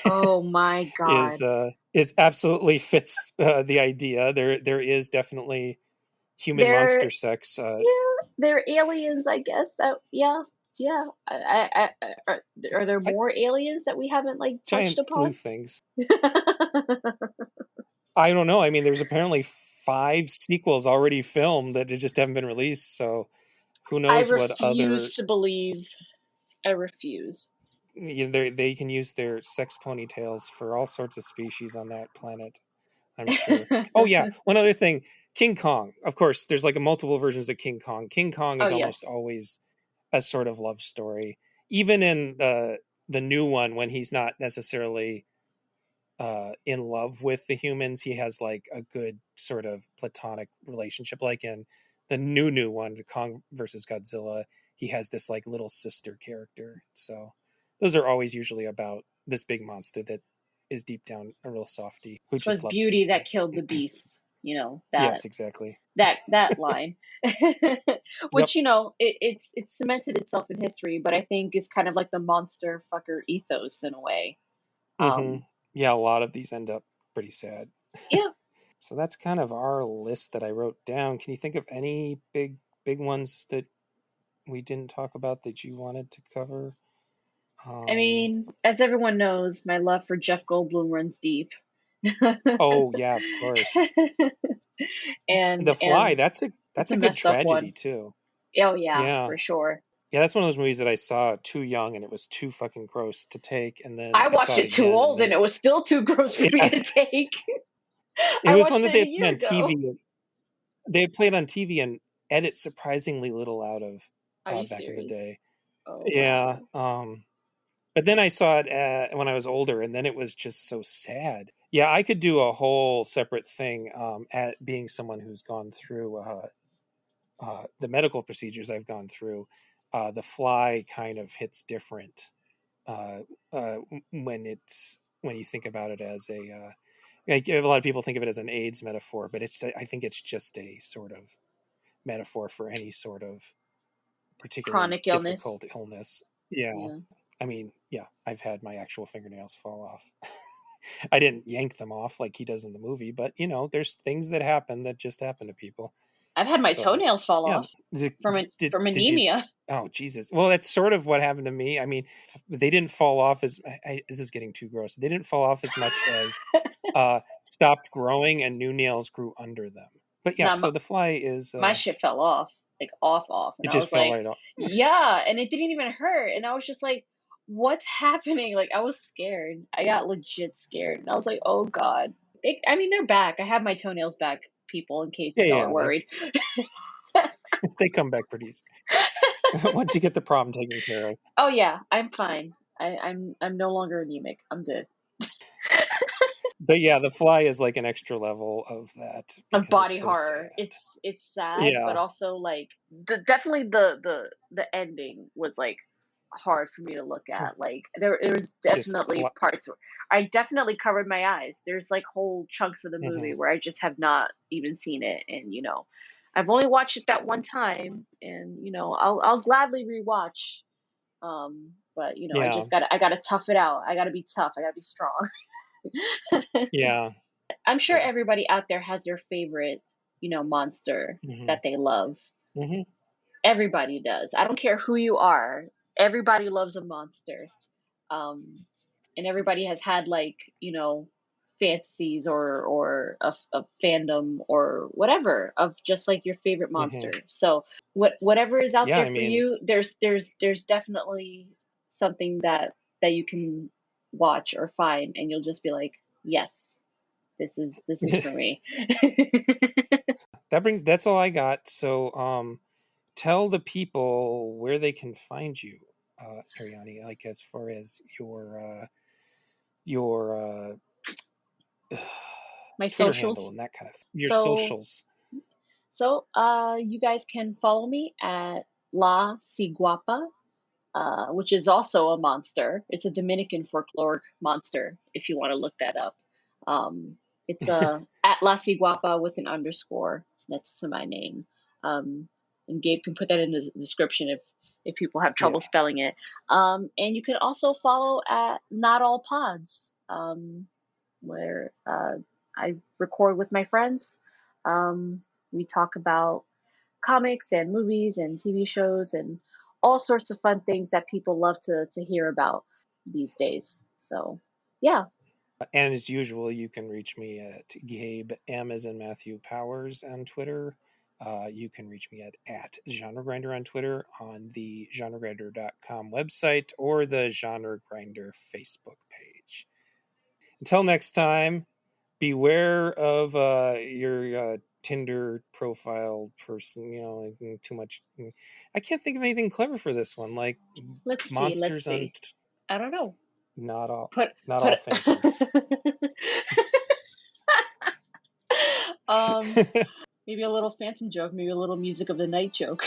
Oh my God. is absolutely fits the idea. There is definitely human They're monster sex. Yeah, they're aliens, I guess. That yeah, yeah. Are there I, more aliens that we haven't like touched giant blue upon? things. I don't know. I mean, there's apparently 5 sequels already filmed that just haven't been released. So who I knows what other refuse to believe. I refuse. they can use their sex ponytails for all sorts of species on that planet. I'm sure. Oh yeah, one other thing, King Kong. Of course, there's like a multiple versions of King Kong. King Kong Oh is almost yes, always a sort of love story. Even in the new one, when he's not necessarily in love with the humans, he has like a good sort of platonic relationship. Like in the new one, Kong versus Godzilla, he has this like little sister character. So those are always usually about this big monster that is deep down a real softie who it was just loves beauty that people. killed the beast. You know that Yes, exactly. that line, Yep. which it's cemented itself in history, but I think it's kind of like the monster fucker ethos in a way. Hmm. Um, Yeah, a lot of these end up pretty sad. yeah, So that's kind of our list that I wrote down. Can you think of any big ones that we didn't talk about that you wanted to cover? I Um, mean, as everyone knows, my love for Jeff Goldblum runs deep. oh yeah, of course. and The Fly, it's that's a a good messed up tragedy one. too. Oh yeah, Yeah. for sure. Yeah, that's one of those movies that I saw too young and it was too fucking gross to take, and then I I saw watched it it too again and old, and then it was still too gross for me yeah, to take. it I was one watched that it they a had played year on ago. TV. They had played on TV and edit surprisingly little out of Are you back in the serious? day. Oh Yeah. wow. But then I saw it when I was older, and then it was just so sad. Yeah, I could do a whole separate thing at being someone who's gone through the medical procedures I've gone through. The Fly kind of hits different uh, when you think about it as like a lot of people think of it as an AIDS metaphor, but I think it's just a sort of metaphor for any sort of particularly Chronic illness. difficult illness. Yeah. Yeah. I mean, yeah, I've had my actual fingernails fall off. I didn't yank them off like he does in the movie, but there's things that happen that just happen to people. I've had my So, toenails fall yeah, off from did you? anemia. Oh, Jesus. Well, that's sort of what happened to me. I mean, they didn't fall off as this is getting too gross. They didn't fall off as much as stopped growing and new nails grew under them. But yeah, Nah, so the fly is my shit fell off, like off, and it I just was fell like, right off. yeah, and it didn't even hurt, and I was just like, what's happening? Like, I was scared. I got legit scared, and I was like, oh god. I mean, they're back. I have my toenails back, people, in case y'all are worried. They come back pretty easy once you get the problem taken care of. Oh yeah, I'm fine. I'm no longer anemic. I'm good. But yeah, the fly is like an extra level of that. Of body it's so horror. sad. It's sad, Yeah. but also like definitely the ending was like hard for me to look at. Like there was definitely parts where I definitely covered my eyes. There's like whole chunks of the movie where I just have not even seen it, and you know, I've only watched it that one time, and you know, I'll gladly rewatch. But you know, I gotta tough it out. I gotta be tough. I gotta be strong. Yeah. I'm sure everybody out there has their favorite, you know, monster that they love. Everybody does. I don't care who you are. Everybody loves a monster. And everybody has had like, you know, fantasies or a fandom or whatever of just like your favorite monster. So whatever is out there for you, there's definitely something that you can watch or find, and you'll just be like, yes, this is for me. That's all I got. So tell the people where they can find you, Arianny, like as far as your my Twitter socials handle and that kind of thing. Your socials. So you guys can follow me at La Ciguapa, which is also a monster. It's a Dominican folkloric monster, if you want to look that up. It's at La Ciguapa with an underscore next to my name. And Gabe can put that in the description if people have trouble spelling it. And you can also follow at Not All Pods, where I record with my friends. We talk about comics and movies and TV shows and all sorts of fun things that people love to hear about these days. So, yeah. And as usual, you can reach me at Gabe M as in Matthew Powers on Twitter. You can reach me at Genre Grinder on Twitter, on the genregrinder.com website, or the Genre Grinder Facebook page. Until next time, beware of your Tinder profile person. You know, too much. I can't think of anything clever for this one. Like let's monsters see. I don't know. Not all phantoms. Maybe a little phantom joke, maybe a little music of the night joke.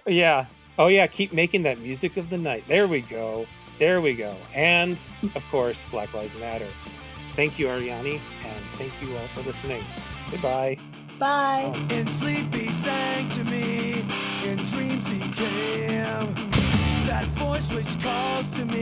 Yeah. Oh yeah, keep making that music of the night. There we go. And of course, Black Lives Matter. Thank you, Arianny, and thank you all for listening. Goodbye. Bye. Oh. In sleep he sang to me, in dreams he came. That voice which calls to me